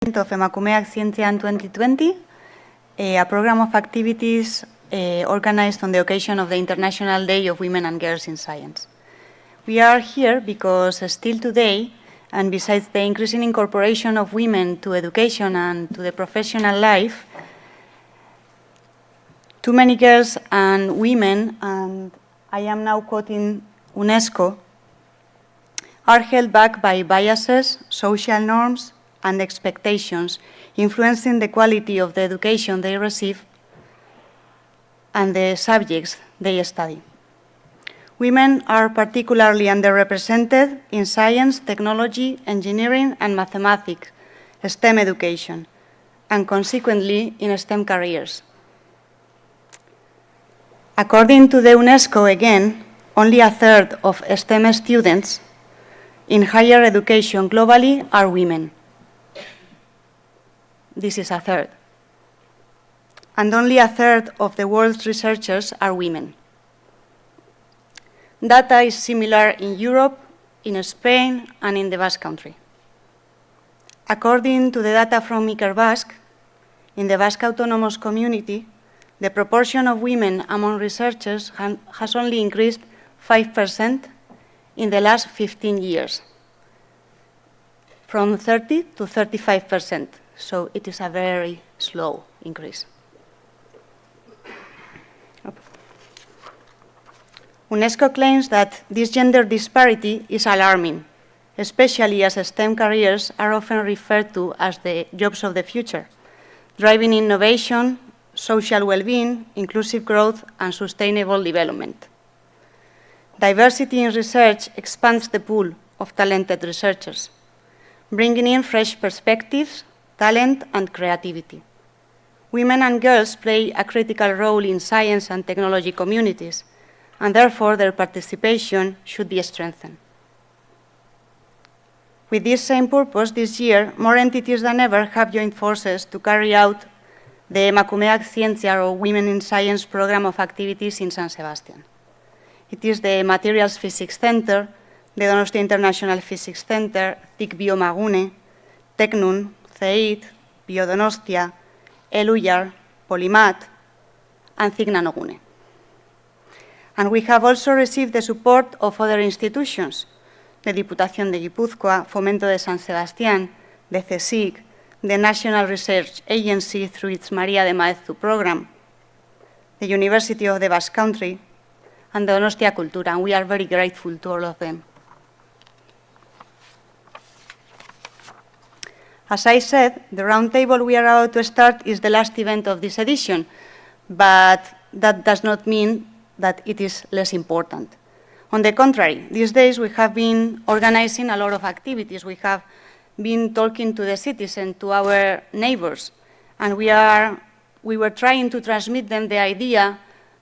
of Emakumeak Zientzian 2020, a program of activities organized on the occasion of the International Day of Women and Girls in Science. We are here because still today, and besides the increasing incorporation of women to education and to the professional life, too many girls and women, and I am now quoting UNESCO, are held back by biases, social norms, and expectations, influencing the quality of the education they receive and the subjects they study. Women are particularly underrepresented in science, technology, engineering, and mathematics, STEM education, and consequently in STEM careers. According to the UNESCO, again, only a third of STEM students in higher education globally are women. This is a third. And only a third of the world's researchers are women. Data is similar in Europe, in Spain, and in the Basque country. According to the data from MICHARET Basque, in the Basque autonomous community, the proportion of women among researchers has only increased 5% in the last 15 years, from 30 to 35%. So it is a very slow increase. UNESCO claims that this gender disparity is alarming, especially as STEM careers are often referred to as the jobs of the future, driving innovation, social well-being, inclusive growth, and sustainable development. Diversity in research expands the pool of talented researchers, bringing in fresh perspectives, talent, and creativity. Women and girls play a critical role in science and technology communities, and therefore their participation should be strengthened. With this same purpose, this year, more entities than ever have joined forces to carry out the Emakumeak Zientzian Round Women in Science program of activities in San Sebastian. It is the Materials Physics Center, the Donostia International Physics Center, TIC NanoGUNE, Tecnum, CEIT, Biodonostia, IDOIA, Polymat, and TIC nanoGUNE. And we have also received the support of other institutions, the Diputación de Guipúzcoa, Fomento de San Sebastián, the CSIC, the National Research Agency through its María de Maeztu program, the University of the Basque Country, and the Donostia Cultura, and we are very grateful to all of them. As I said, the roundtable we are about to start is the last event of this edition, but that does not mean that it is less important. On the contrary, these days we have been organizing a lot of activities. We have been talking to the citizens, to our neighbors, and we were trying to transmit them the idea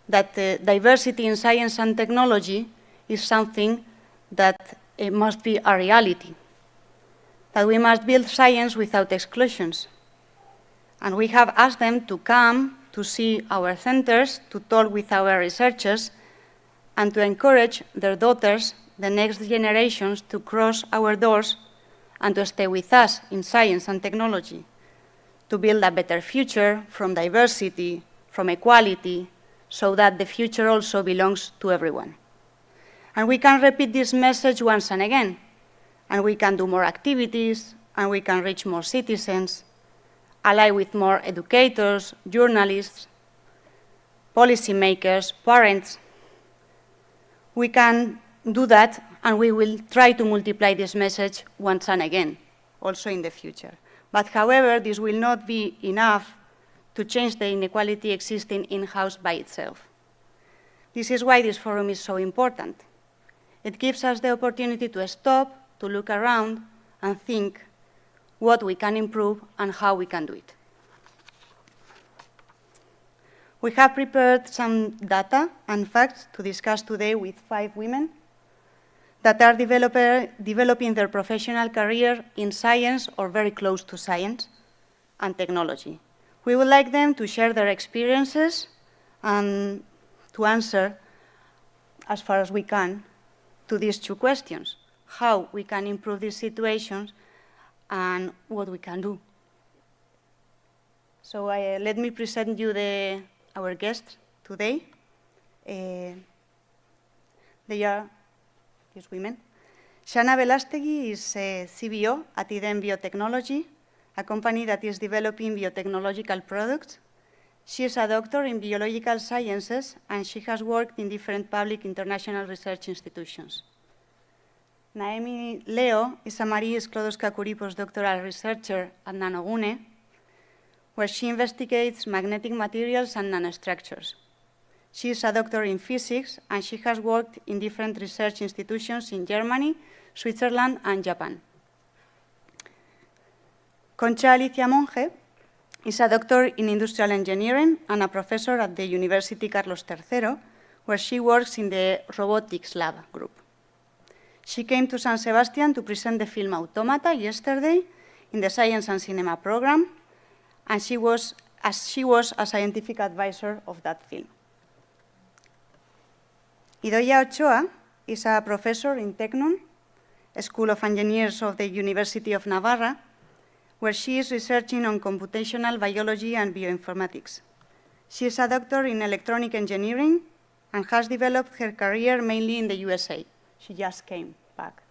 that diversity in science and technology is something that must be a reality, that we must build science without exclusions. And we have asked them to come to see our centers, to talk with our researchers, and to encourage their daughters, the next generations, to cross our doors and to stay with us in science and technology, to build a better future from diversity, from equality, so that the future also belongs to everyone. And we can repeat this message once and again, and we can do more activities, and we can reach more citizens, ally with more educators, journalists, policymakers, parents. We can do that, and we will try to multiply this message once and again, also in the future. But however, this will not be enough to change the inequality existing in-house by itself. This is why this forum is so important. It gives us the opportunity to stop, to look around, and think what we can improve and how we can do it. We have prepared some data and facts to discuss today with 5 women that are developing their professional career in science or very close to science and technology. We would like them to share their experiences and to answer, as far as we can, to these 2 questions: how we can improve these situations and what we can do So let me present you our guests today. They are these women. Xana BELASTEGUI is a CBO at Iden Biotechnology, a company that is developing biotechnological products. She is a doctor in biological sciences, and she has worked in different public international research institutions. NAΕMI Leo is a Marie Sklodowska-Curie postdoctoral researcher at nanoGUNE, where she investigates magnetic materials and nanostructures. She is a doctor in physics, and she has worked in different research institutions in Germany, Switzerland, and Japan. Concha Alicia Monge is a doctor in industrial engineering and a professor at the University Carlos III, where she works in the robotics lab group. She came to San Sebastian to present the film Automata yesterday in the Science and Cinema program, and she was a scientific advisor of that film. IDOIA Ochoa is a professor in Tecnum, a School of Engineers of the University of Navarra, where she is researching on computational biology and bioinformatics. She is a doctor in electronic engineering and has developed her career mainly in the USA. She just came back.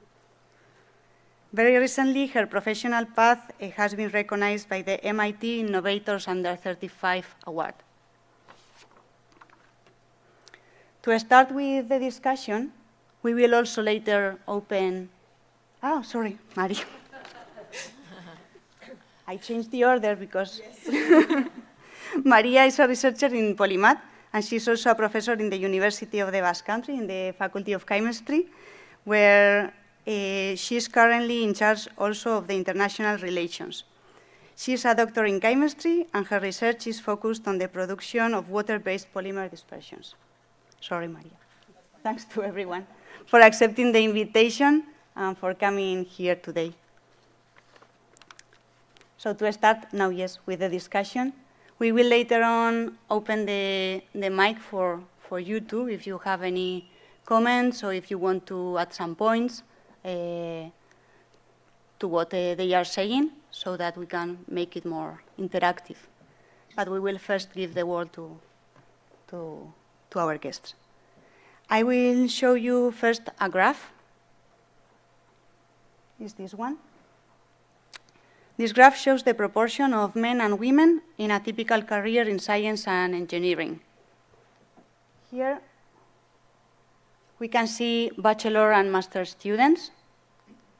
Very recently, her professional path has been recognized by the MIT Innovators Under 35 Award. To start with the discussion, we will also later open... Oh, sorry, Maria. I changed the order because Maria is a researcher in Polymat, and she's also a professor in the University of the Basque Country in the Faculty of Chemistry, where she is currently in charge also of the international relations. She is a doctor in chemistry, and her research is focused on the production of water-based polymer dispersions. Sorry, Maria. Thanks to everyone for accepting the invitation and for coming here today. So to start now, yes, with the discussion, we will later on open the mic for you too, if you have any comments or if you want to add some points to what they are saying, so that we can make it more interactive. But we will first give the word to our guests. I will show you first a graph. Is this one? This graph shows the proportion of men and women in a typical career in science and engineering. Here we can see bachelor and master students,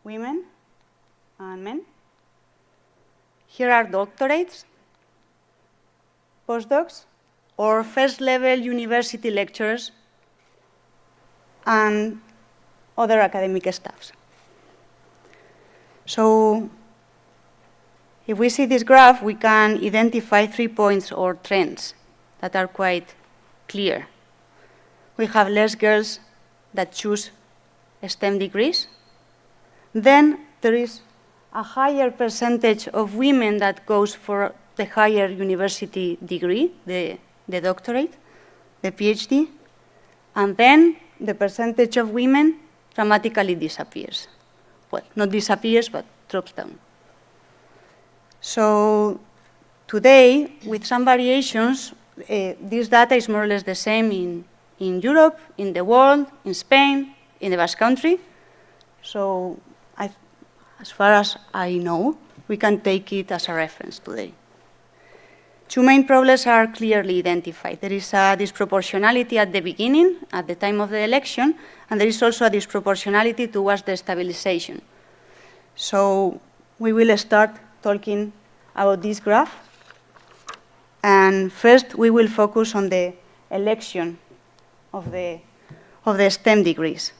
women and men. Here are doctorates, postdocs, or first-level university lecturers, and other academic staffs. So if we see this graph, we can identify 3 points or trends that are quite clear. We have less girls that choose STEM degrees. Then there is a higher percentage of women that goes for the higher university degree, the doctorate, the PhD. And then the percentage of women dramatically disappears. Well, not disappears, but drops down. So today, with some variations, this data is more or less the same in Europe, in the world, in Spain, in the Basque Country. So as far as I know, we can take it as a reference today. Two main problems are clearly identified. There is a disproportionality at the beginning, at the time of the election, and there is also a disproportionality towards the stabilization. So we will start talking about this graph. And first, we will focus on the election of the STEM degrees.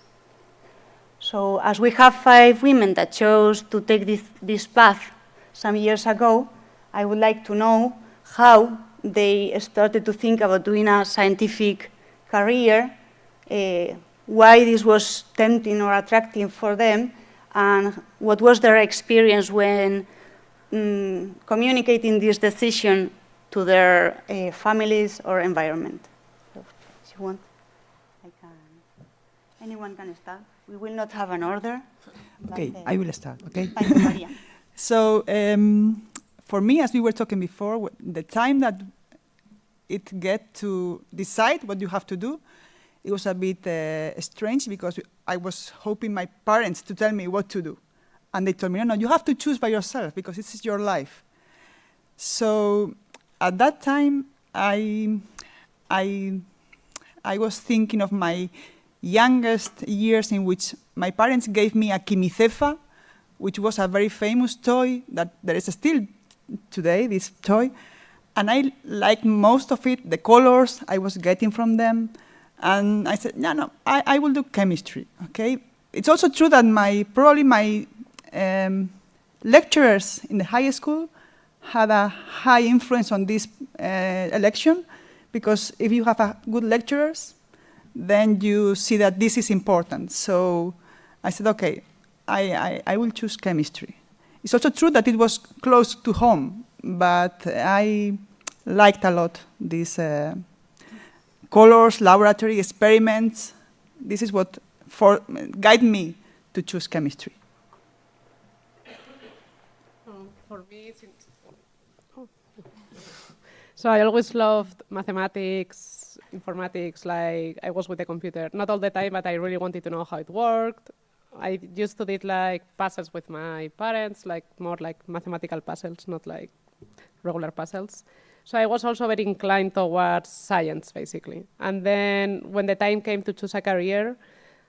So as we have 5 women that chose to take this path some years ago, I would like to know how they started to think about doing a scientific career, why this was tempting or attractive for them, and what was their experience when communicating this decision to their families or environment. So, if you want, anyone can start. We will not have an order. Okay, I will start, okay? Thank you, Maria. So, for me, as we were talking before, the time that it get to decide what you have to do, it was a bit strange because I was hoping my parents to tell me what to do. And they told me, no, you have to choose by yourself because this is your life. So at that time, I was thinking of my youngest years in which my parents gave me a quimicefa, which was a very famous toy that there is still today, this toy. And I liked most of it, the colors I was getting from them. And I said, no, I will do chemistry, okay? It's also true that probably my lecturers in the high school had a high influence on this election, because if you have good lecturers, then you see that this is important. So I said, okay, I will choose chemistry. It's also true that it was close to home, but I liked a lot these colors, laboratory experiments. This is what guided me to choose chemistry. For me, so I always loved mathematics, informatics, like I was with the computer. Not all the time, but I really wanted to know how it worked. I used to do like puzzles with my parents, like more like mathematical puzzles, not like regular puzzles. So I was also very inclined towards science, basically. And then when the time came to choose a career,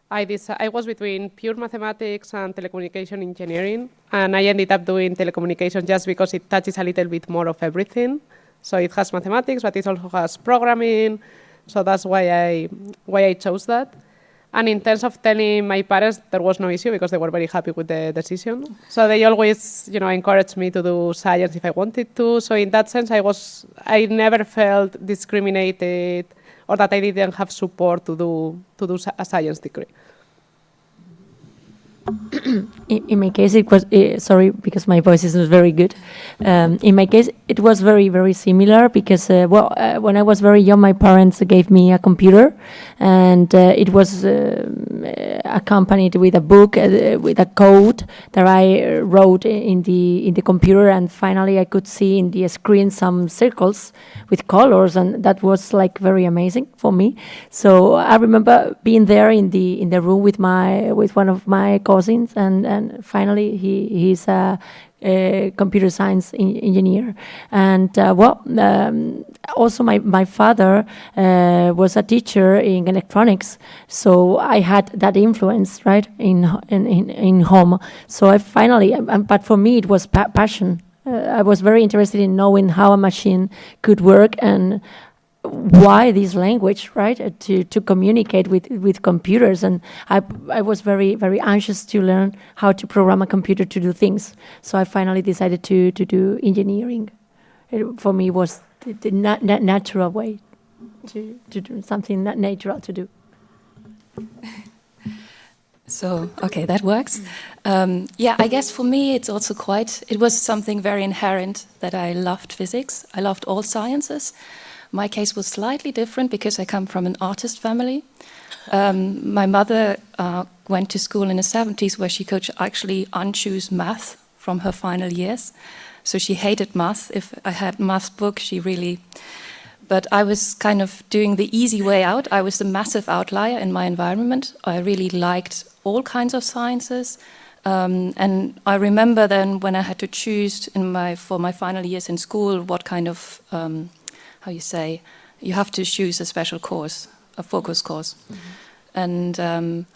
I was between pure mathematics and telecommunication engineering, and I ended up doing telecommunication just because it touches a little bit more of everything. So it has mathematics, but it also has programming. So that's why I chose that. And in terms of telling my parents, there was no issue because they were very happy with the decision. So they always, encouraged me to do science if I wanted to. So in that sense, I never felt discriminated or that I didn't have support to do a science degree. In my case, it was, sorry, because my voice isn't very good. In my case, it was very, very similar because, when I was very young, my parents gave me a computer, and it was accompanied with a book, with a code that I wrote in the computer, and finally I could see in the screen some circles with colors, and that was like very amazing for me. So I remember being there in the room with one of my cousins, and finally he's a computer science engineer. And also my father was a teacher in electronics, so I had that influence, right, in home. So I finally, but for me it was passion. I was very interested in knowing how a machine could work and why this language, right, to communicate with computers. And I was very, very anxious to learn how to program a computer to do things. So I finally decided to do engineering. For me, it was the natural way to do something natural to do. So, okay, that works. Yeah, I guess for me it was something very inherent that I loved physics. I loved all sciences. My case was slightly different because I come from an artist family. My mother went to school in the 70s where she could actually unchoose math from her final years. So she hated math. If I had math book, but I was kind of doing the easy way out. I was the massive outlier in my environment. I really liked all kinds of sciences. And I remember then when I had to choose for my final years in school, what kind of you have to choose a special course, a focus course. Mm-hmm. And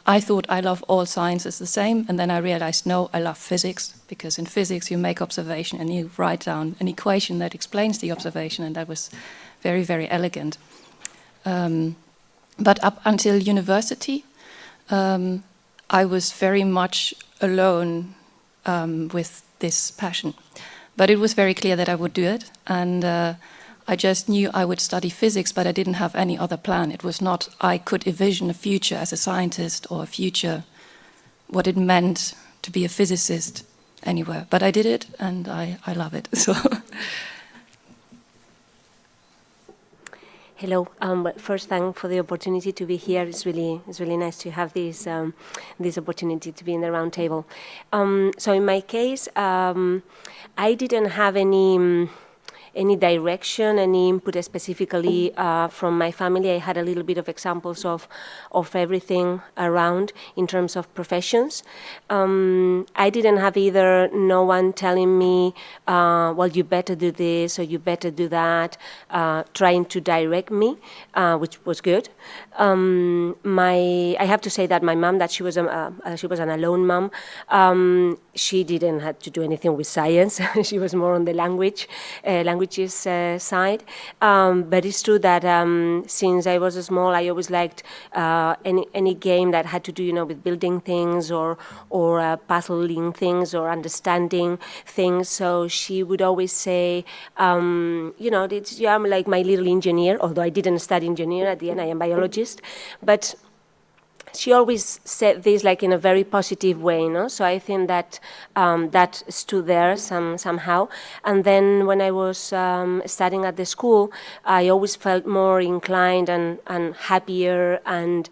I thought I love all sciences the same, and then I realized, no, I love physics, because in physics you make observation and you write down an equation that explains the observation, and that was very, very elegant. But up until university, I was very much alone with this passion. But it was very clear that I would do it, and I just knew I would study physics, but I didn't have any other plan. It was not I could envision a future as a scientist or a future, what it meant to be a physicist anywhere. But I did it, and I love it. So. Hello. First, thank for the opportunity to be here. It's really nice to have this this opportunity to be in the round table. So in my case, I didn't have any direction, any input specifically from my family. I had a little bit of examples of everything around in terms of professions. I didn't have either no one telling me, well, you better do this or you better do that, trying to direct me, which was good. I have to say that my mom, that she was an alone mom. She didn't have to do anything with science. She was more on the languages side. But it's true that since I was small, I always liked any game that had to do, with building things or puzzling things or understanding things. So she would always say, I'm like my little engineer, although I didn't study engineer at the end. I am biologist, but she always said this like in a very positive way, So I think that that stood there somehow. And then when I was studying at the school, I always felt more inclined and happier and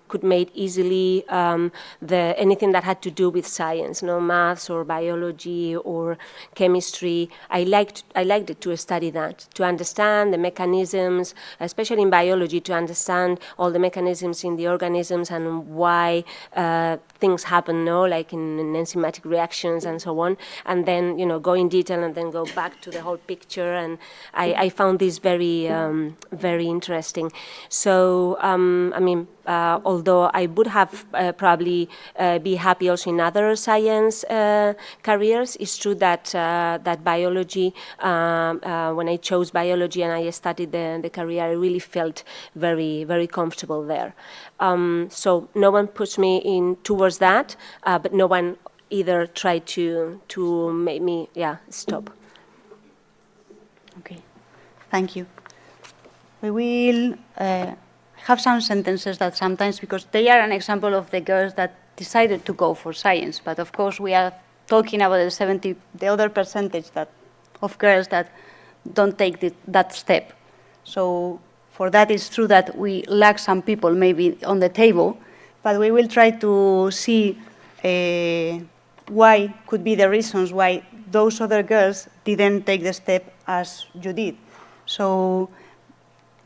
could make easily anything that had to do with science, maths or biology or chemistry. I liked it to study that, to understand the mechanisms, especially in biology, to understand all the mechanisms in the organism and why things happen, like in enzymatic reactions and so on, and then go in detail and then go back to the whole picture. And I found this very very interesting. So although I would have probably be happy also in other science careers, it's true that that biology, when I chose biology and I started the career, I really felt very very comfortable there. So no one pushed me in towards that, but no one either tried to make me stop. Okay, thank you. We will have some sentences that sometimes, because they are an example of the girls that decided to go for science, but of course we are talking about the other percentage of girls that don't take that step. So for that, it's true that we lack some people maybe on the table, but we will try to see why could be the reasons why those other girls didn't take the step as you did. So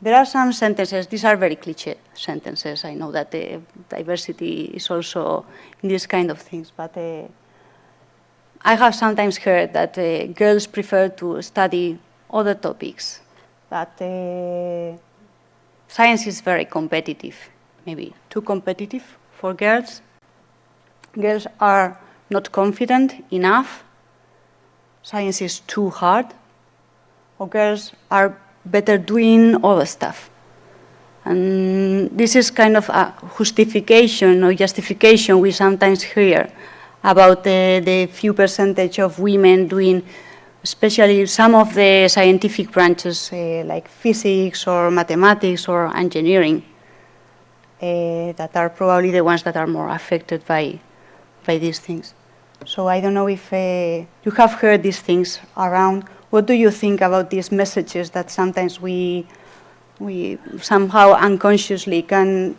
there are some sentences. These are very cliché sentences. I know that the diversity is also in these kind of things, but I have sometimes heard that girls prefer to study other topics, that science is very competitive, maybe too competitive for girls. Girls are not confident enough. Science is too hard. Or girls are better doing other stuff. And this is kind of a justification or justification we sometimes hear about the few percentage of women doing, especially some of the scientific branches like physics or mathematics or engineering, that are probably the ones that are more affected by these things. So I don't know if you have heard these things around. What do you think about these messages that sometimes we somehow unconsciously can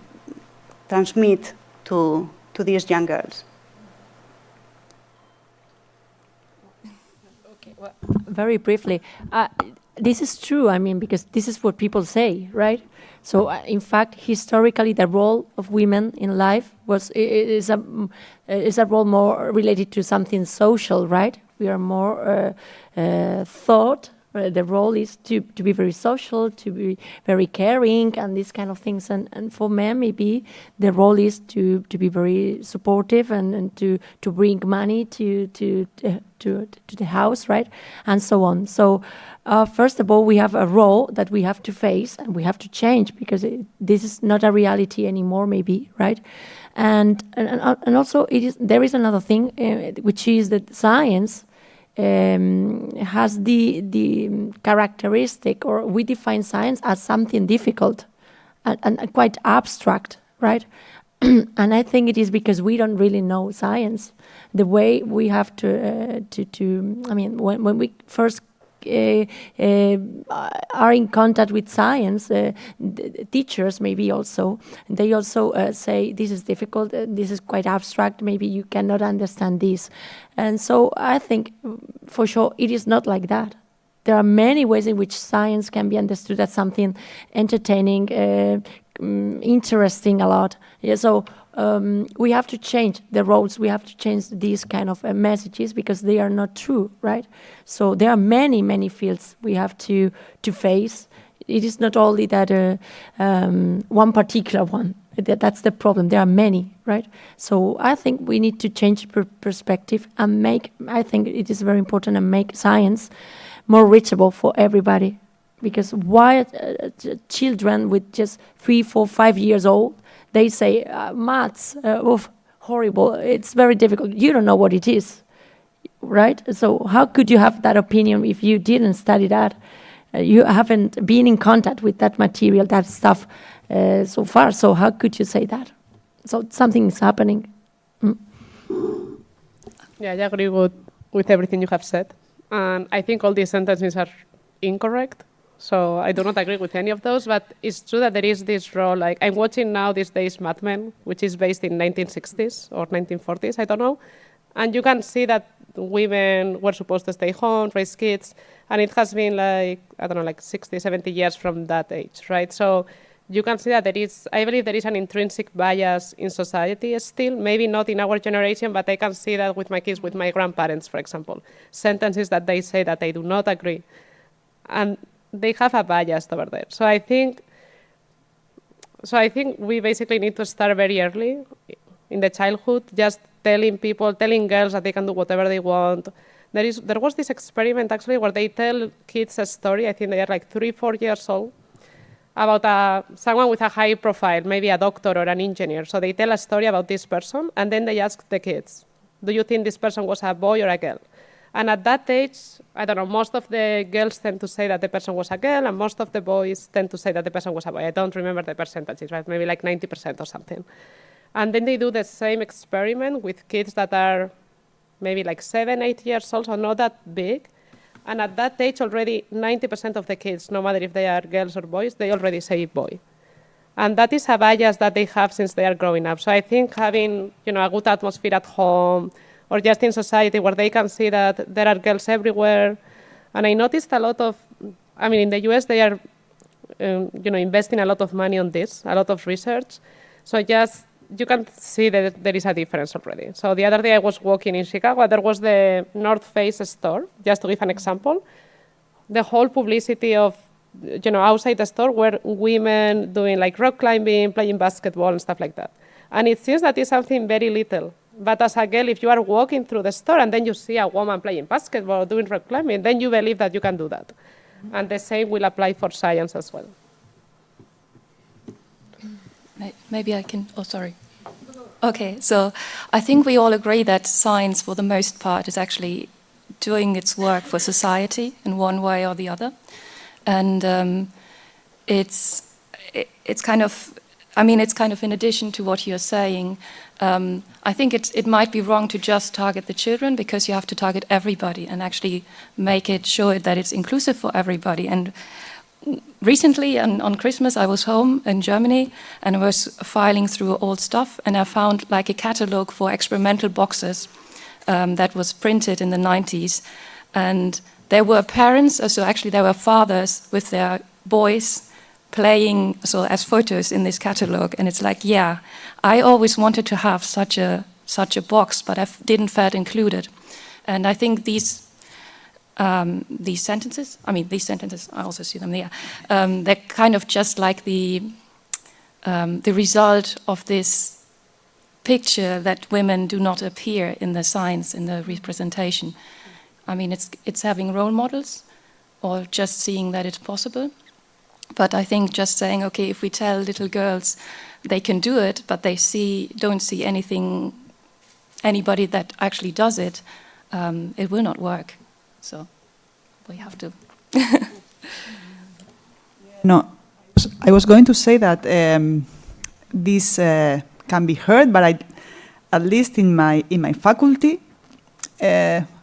transmit to these young girls? Okay, well, very briefly, this is true. I mean, because this is what people say, right? So, in fact, historically, the role of women in life is a role more related to something social, right? We are more thought. The role is to be very social, to be very caring, and these kind of things. And for men, maybe the role is to be very supportive and to bring money to the house, right? And so on. So first of all, we have a role that we have to face and we have to change, because this is not a reality anymore, maybe, right? And also there is another thing, which is that science has the characteristic, or we define science as something difficult and quite abstract, right? And I think it is because we don't really know science. The way we have to I mean, when we first are in contact with science, teachers maybe also, they also say this is difficult, this is quite abstract, maybe you cannot understand this. And so I think for sure it is not like that. There are many ways in which science can be understood as something entertaining, interesting a lot. Yeah, so we have to change the roles, we have to change these kind of messages because they are not true, right? So there are many, many fields we have to face. It is not only that one particular one. That's the problem. There are many, right? So I think we need to change perspective and I think it is very important to make science more reachable for everybody. Because why children with just 3, 4, 5 years old, they say, maths, horrible, it's very difficult. You don't know what it is, right? So how could you have that opinion if you didn't study that? You haven't been in contact with that material, that stuff so far. So how could you say that? So something is happening. Yeah, I agree with everything you have said. And I think all these sentences are incorrect. So I do not agree with any of those, but it's true that there is this role, like I'm watching now these days Mad Men, which is based in 1960s or 1940s, I don't know. And you can see that women were supposed to stay home, raise kids, and it has been like, I don't know, like 60, 70 years from that age, right? So you can see that there is, I believe there is an intrinsic bias in society still, maybe not in our generation, but I can see that with my kids, with my grandparents, for example, sentences that they say that they do not agree. And they have a bias over there. So I think we basically need to start very early in the childhood, just telling girls that they can do whatever they want. There was this experiment actually where they tell kids a story, I think they are like 3, 4 years old, about someone with a high profile, maybe a doctor or an engineer. So they tell a story about this person, and then they ask the kids, do you think this person was a boy or a girl? And at that age, I don't know, most of the girls tend to say that the person was a girl, and most of the boys tend to say that the person was a boy. I don't remember the percentages, right? Maybe like 90% or something. And then they do the same experiment with kids that are maybe like 7, 8 years old, so not that big. And at that age, already 90% of the kids, no matter if they are girls or boys, they already say boy. And that is a bias that they have since they are growing up. So I think having, a good atmosphere at home, or just in society where they can see that there are girls everywhere. And I noticed a lot of, in the US, they are, investing a lot of money on this, a lot of research. So you can see that there is a difference already. So the other day I was walking in Chicago, there was the North Face store, just to give an example. The whole publicity of, outside the store were women doing like rock climbing, playing basketball and stuff like that. And it seems that it's something very little. But as a girl, if you are walking through the store and then you see a woman playing basketball or doing rock climbing, then you believe that you can do that. And the same will apply for science as well. Maybe I can, sorry. Okay, so I think we all agree that science, for the most part, is actually doing its work for society in one way or the other. And it's kind of, it's kind of in addition to what you're saying. I think it might be wrong to just target the children, because you have to target everybody and actually make it sure that it's inclusive for everybody. And recently, on Christmas, I was home in Germany and I was filing through old stuff, and I found like a catalog for experimental boxes that was printed in the 90s. And there were parents, so actually there were fathers with their boys playing as photos in this catalog, and it's like, yeah, I always wanted to have such a box, but I didn't feel included. And I think these sentences, I also see them there. They're kind of just like the result of this picture that women do not appear in the science, in the representation. It's having role models, or just seeing that it's possible. But I think just saying, okay, if we tell little girls they can do it, but they don't see anybody that actually does it, it will not work. So we have to. No, I was going to say that this can be heard, but at least in my faculty,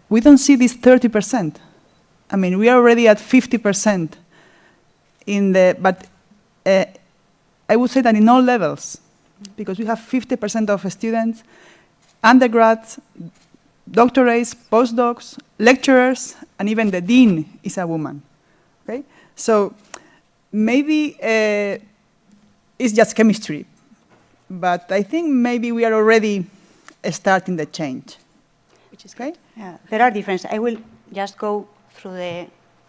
we don't see this 30%. I mean, we are already at 50% but I would say that in all levels, because we have 50% of students, undergrads, doctorates, postdocs, lecturers, and even the dean is a woman. Okay? So maybe it's just chemistry, but I think maybe we are already starting the change. Which is okay? Yeah, there are differences. I will just go through the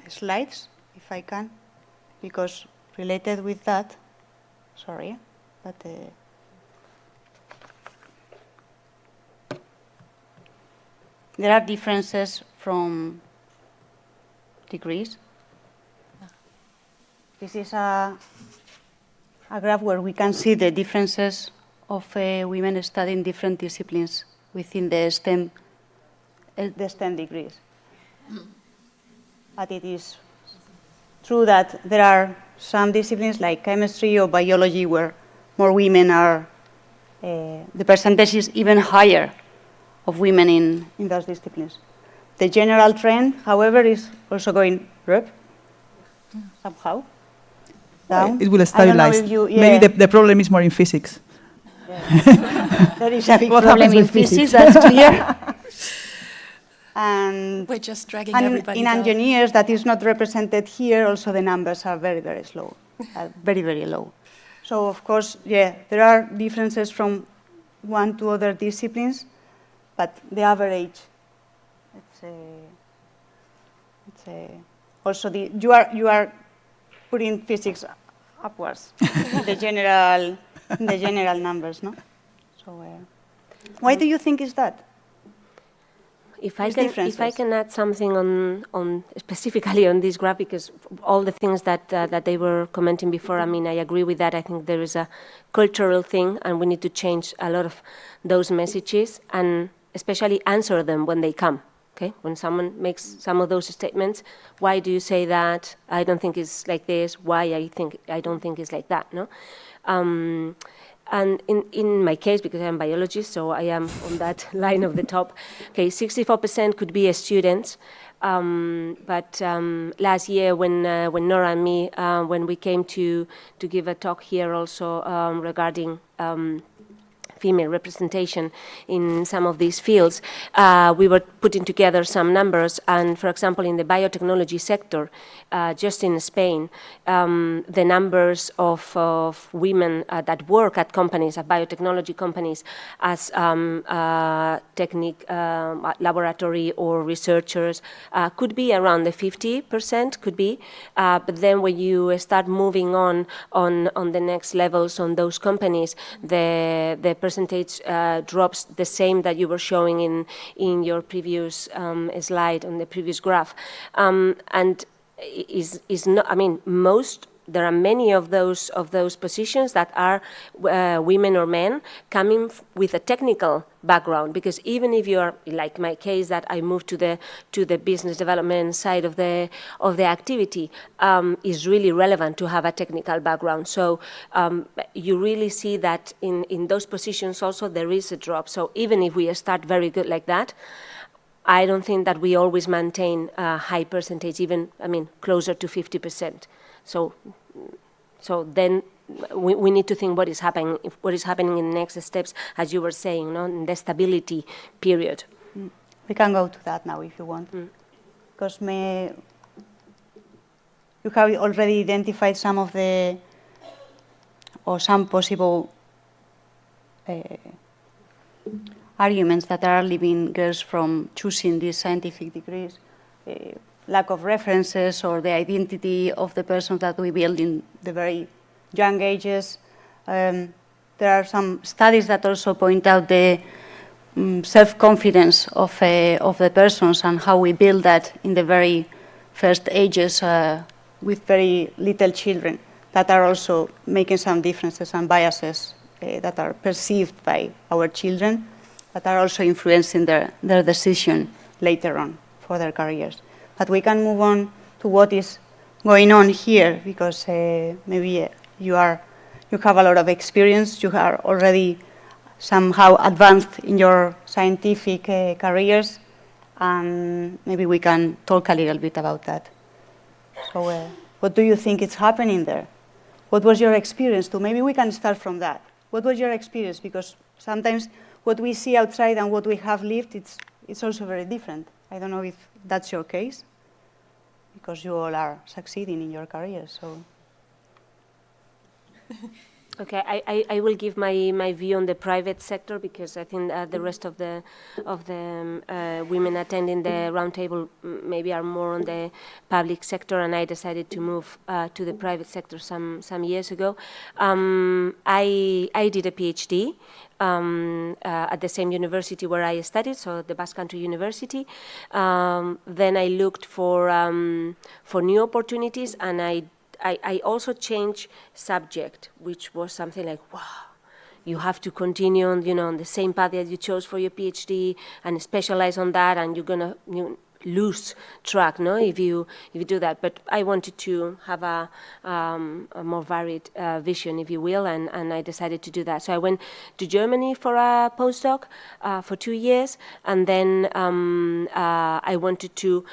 slides, if I can, because related with that, sorry, but there are differences from degrees. This is a graph where we can see the differences of women studying different disciplines within the STEM degrees. But it is true that there are some disciplines like chemistry or biology where more women are, the percentage is even higher of women in those disciplines. The general trend, however, is also going up somehow. Down. It will stabilize. Maybe the problem is more in physics. Yeah. There is a big What problem happens in with physics, physics? that's clear. And We're just dragging everybody in down. engineers, that is not represented here, also the numbers are very, very slow, very, very low. So, of course, yeah, there are differences from one to other disciplines, but the average, also you are putting physics upwards, the general numbers, no? So, why do you think is that? If I can add something on specifically on this graph, because all the things that they were commenting before, I mean, I agree with that. I think there is a cultural thing, and we need to change a lot of those messages, and especially answer them when they come. Okay, when someone makes some of those statements, why do you say that? I don't think it's like this. Why I don't think it's like that. No. And in my case, because I'm a biologist, so I am on that line of the top, okay, 64% could be students. But last year when Nora and me, when we came to give a talk here also regarding female representation in some of these fields, we were putting together some numbers, and for example in the biotechnology sector, just in Spain, the numbers of women that work at companies, at biotechnology companies, as laboratory or researchers, could be around the 50%, could be, but then when you start moving on the next levels on those companies, the percentage drops the same that you were showing in your previous slide on the previous graph, and is not. I mean, there are many of those positions that are women or men coming with a technical background, because even if you are, like my case, that I moved to the business development side of the activity, is really relevant to have a technical background. So you really see that in those positions also there is a drop. So even if we start very good like that, I don't think that we always maintain a high percentage, even, I mean, closer to 50%. So then we need to think what is happening in the next steps, as you were saying, no, in the stability period. We can go to that now if you want, because you have already identified some of some possible arguments that are leaving girls from choosing these scientific degrees. Lack of references or the identity of the persons that we build in the very young ages. There are some studies that also point out the self-confidence of the persons and how we build that in the very first ages with very little children, that are also making some differences and biases that are perceived by our children, that are also influencing their decision later on for their careers. But we can move on to what is going on here, because maybe you have a lot of experience, you are already somehow advanced in your scientific careers, and maybe we can talk a little bit about that. So what do you think is happening there? What was your experience too? Maybe we can start from that. What was your experience? Because sometimes what we see outside and what we have lived, it's also very different. I don't know if that's your case, because you all are succeeding in your careers. So. Okay, I will give my view on the private sector, because I think the rest of the women attending the roundtable maybe are more on the public sector, and I decided to move to the private sector some years ago. I did a PhD at the same university where I studied, so the Basque Country University. Then I looked for new opportunities, and I also changed subject, which was something like, wow, you have to continue on, on the same path that you chose for your PhD and specialize on that, and you're gonna lose track, no, if you do that. But I wanted to have a more varied vision, if you will, and I decided to do that. So I went to Germany for a postdoc for 2 years, and then I wanted to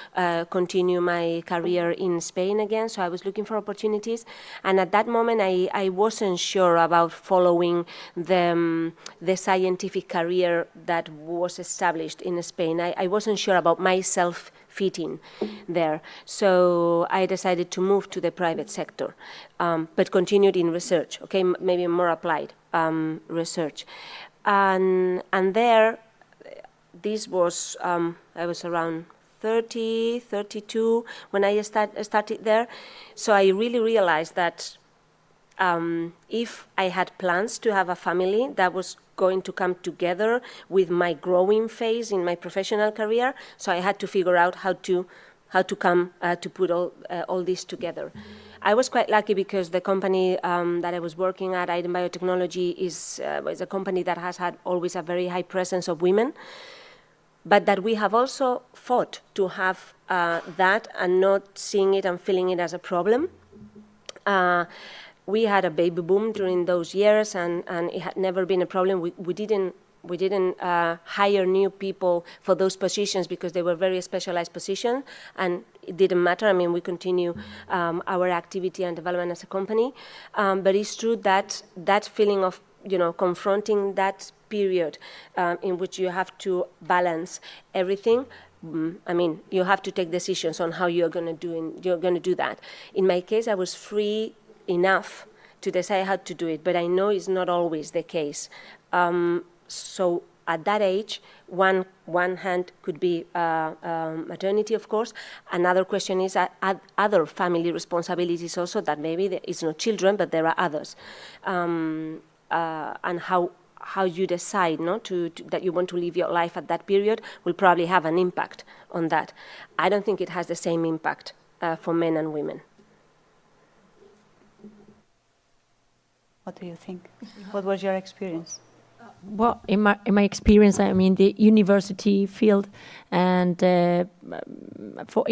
continue my career in Spain again, so I was looking for opportunities. And at that moment I wasn't sure about following the scientific career that was established in Spain. I wasn't sure about myself fitting there. So I decided to move to the private sector, but continued in research, okay, maybe more applied research. And there, this was, I was around 30, 32 when I started there. So I really realized that if I had plans to have a family, that was going to come together with my growing phase in my professional career. So I had to figure out how to come to put all this together. I was quite lucky because the company that I was working at, Iden Biotechnology, is a company that has had always a very high presence of women, but that we have also fought to have that and not seeing it and feeling it as a problem. We had a baby boom during those years, and it had never been a problem. We didn't hire new people for those positions because they were very specialized positions, and it didn't matter. I mean, we continue our activity and development as a company. But it's true that that feeling of confronting that period in which you have to balance everything. I mean, you have to take decisions on how you're going to do that. In my case, I was free enough to decide how to do it, but I know it's not always the case. So at that age, one hand could be maternity, of course. Another question is other family responsibilities also, that maybe it's not children, but there are others. And how you decide that you want to live your life at that period will probably have an impact on that. I don't think it has the same impact for men and women. What do you think? What was your experience? Well, in my experience, I mean, the university field, and in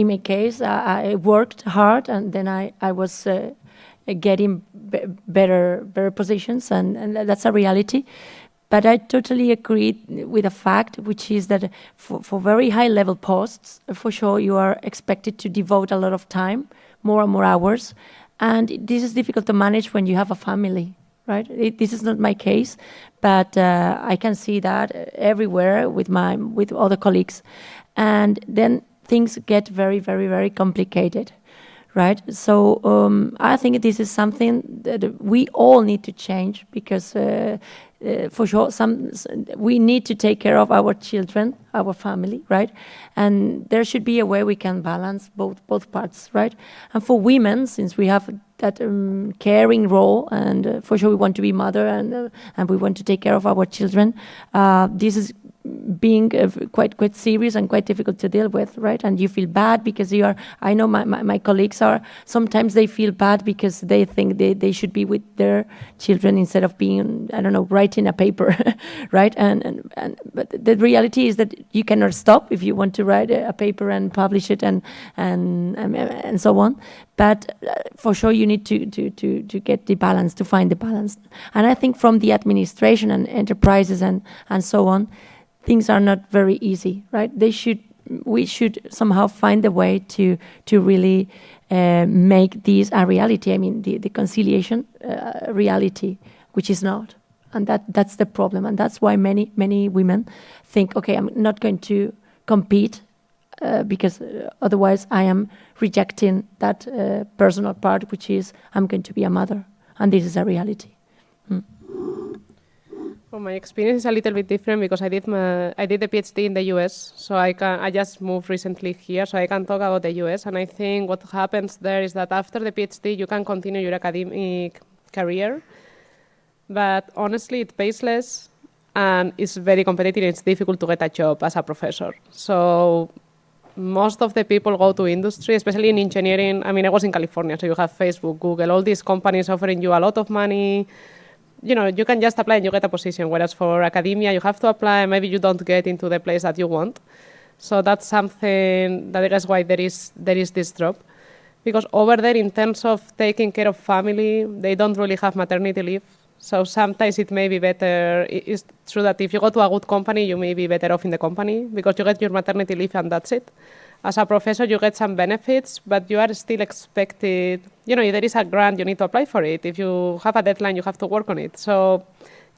my case, I worked hard, and then I was getting better positions, and that's a reality. But I totally agree with a fact, which is that for very high-level posts, for sure, you are expected to devote a lot of time, more and more hours, and this is difficult to manage when you have a family. Right. This is not my case, but I can see that everywhere with other colleagues, and then things get very, very, very complicated, right? So I think this is something that we all need to change, because for sure we need to take care of our children, our family, right? And there should be a way we can balance both parts, right? And for women, since we have that caring role, and for sure we want to be mother, and we want to take care of our children, this is being quite serious and quite difficult to deal with, right? And you feel bad because you are, I know my colleagues are, sometimes they feel bad because they think they should be with their children instead of being, I don't know, writing a paper, right? But the reality is that you cannot stop if you want to write a paper and publish it and so on. But for sure you need to get the balance, to find the balance. And I think from the administration and enterprises and so on, things are not very easy, right? They should we should somehow find a way to really make this a reality. I mean, the conciliation reality, which is not. And that's the problem. And that's why many women think, okay, I'm not going to compete because otherwise I am rejecting that personal part, which is I'm going to be a mother. And this is a reality. Well, my experience is a little bit different because I did the PhD in the US, so I just moved recently here, so I can talk about the US. And I think what happens there is that after the PhD, you can continue your academic career, but honestly, it pays less and it's very competitive. It's difficult to get a job as a professor. So most of the people go to industry, especially in engineering. I mean, I was in California, so you have Facebook, Google, all these companies offering you a lot of money. You know, you can just apply and you get a position, whereas for academia, you have to apply and maybe you don't get into the place that you want. So that's something that I guess why there is this drop. Because over there, in terms of taking care of family, they don't really have maternity leave. So sometimes it may be better. It's true that if you go to a good company, you may be better off in the company because you get your maternity leave and that's it. As a professor, you get some benefits, but you are still expected, you know, if there is a grant, you need to apply for it. If you have a deadline, you have to work on it. So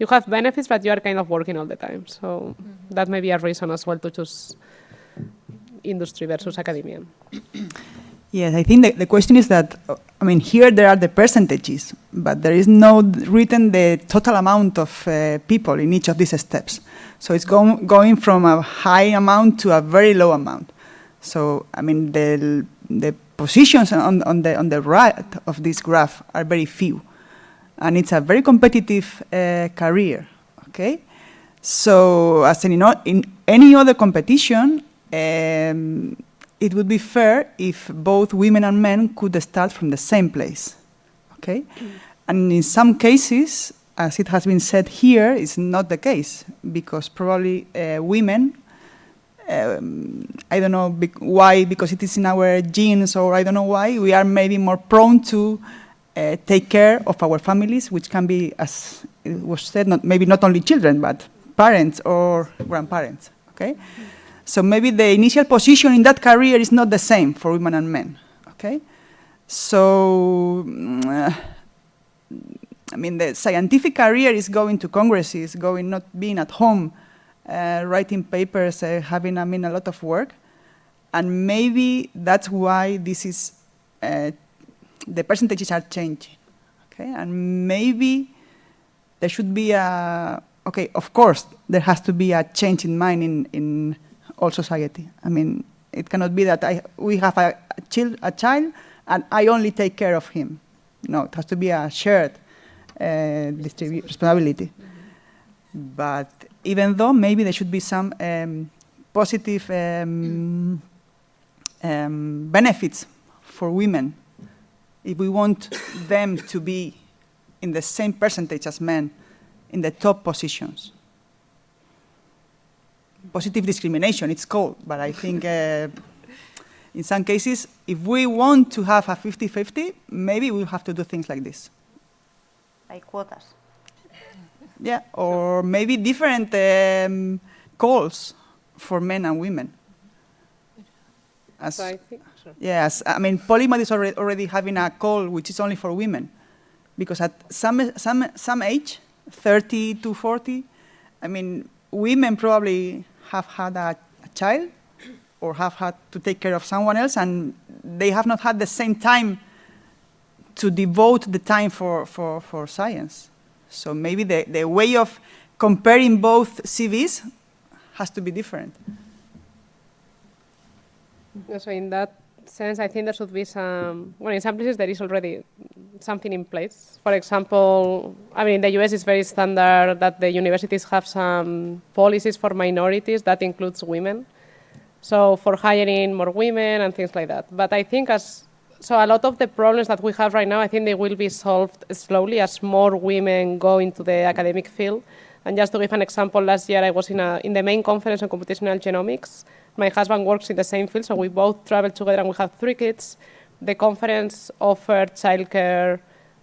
you have benefits, but you are kind of working all the time. So that may be a reason as well to choose industry versus academia. Yes, I think the question is that, I mean, here there are the percentages, but there is no written the total amount of people in each of these steps. So it's going from a high amount to a very low amount. So, I mean, the positions on the right of this graph are very few. And it's a very competitive career, okay? So, as in any other competition, it would be fair if both women and men could start from the same place, okay? And in some cases, as it has been said here, it's not the case, because probably women, I don't know why, because it is in our genes, or I don't know why, we are maybe more prone to take care of our families, which can be, as it was said, maybe not only children, but parents or grandparents, okay? So maybe the initial position in that career is not the same for women and men, okay? So, I mean, the scientific career is going to congresses, not being at home, writing papers, having, I mean, a lot of work. And maybe that's why this is, the percentages are changing, okay? And maybe there should be okay, of course, there has to be a change in mind in all society. I mean, it cannot be that we have a child and I only take care of him. No, it has to be a shared responsibility. But even though maybe there should be some positive benefits for women, if we want them to be in the same percentage as men in the top positions. Positive discrimination, it's called, but I think in some cases, if we want to have a 50-50, maybe we'll have to do things like this. Like quotas. Yeah, or maybe different calls for men and women. So I think, sure. Yes, I mean, Polymat is already having a call which is only for women, because at some age, 30 to 40, I mean, women probably have had a child or have had to take care of someone else, and they have not had the same time to devote the time for science. So maybe the way of comparing both CVs has to be different. So in that sense, I think there should be some, well, in some places there is already something in place. For example, I mean, in the US it's very standard that the universities have some policies for minorities that includes women. So for hiring more women and things like that. But I think so a lot of the problems that we have right now, I think they will be solved slowly as more women go into the academic field. And just to give an example, last year I was in the main conference on computational genomics. My husband works in the same field, so we both traveled together and we have 3 kids. The conference offered childcare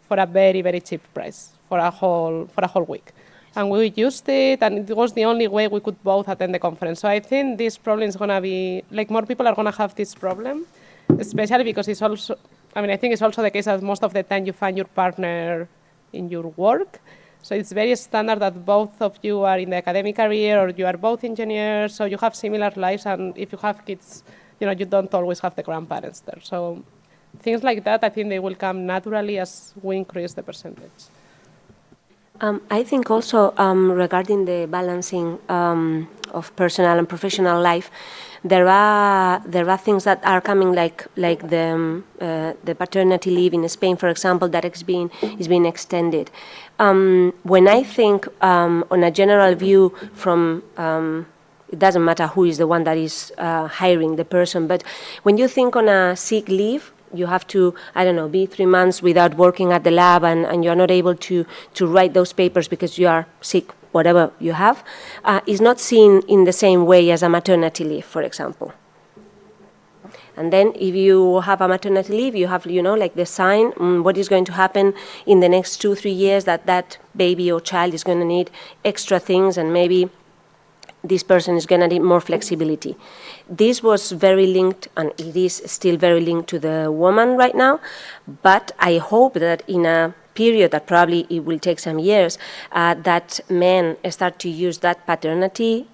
for a very, very cheap price for a whole week. And we used it, and it was the only way we could both attend the conference. So I think this problem is going to be, like, more people are going to have this problem, especially because it's also, I mean, I think it's also the case that most of the time you find your partner in your work. So it's very standard that both of you are in the academic career, or you are both engineers, so you have similar lives, and if you have kids, you know, you don't always have the grandparents there. So things like that, I think they will come naturally as we increase the percentage. I think also regarding the balancing of personal and professional life, there are things that are coming like the paternity leave in Spain, for example, that is being extended. When I think on a general view from it doesn't matter who is the one that is hiring the person, but when you think on a sick leave, you have to, I don't know, be 3 months without working at the lab, and you're not able to write those papers because you are sick, whatever you have, is not seen in the same way as a maternity leave, for example. And then if you have a maternity leave, you have, you know, like the sign, what is going to happen in the next 2-3 years, that baby or child is going to need extra things, and maybe this person is going to need more flexibility. This was very linked, and it is still very linked to the woman right now, but I hope that in a period that probably it will take some years, that men start to use that paternity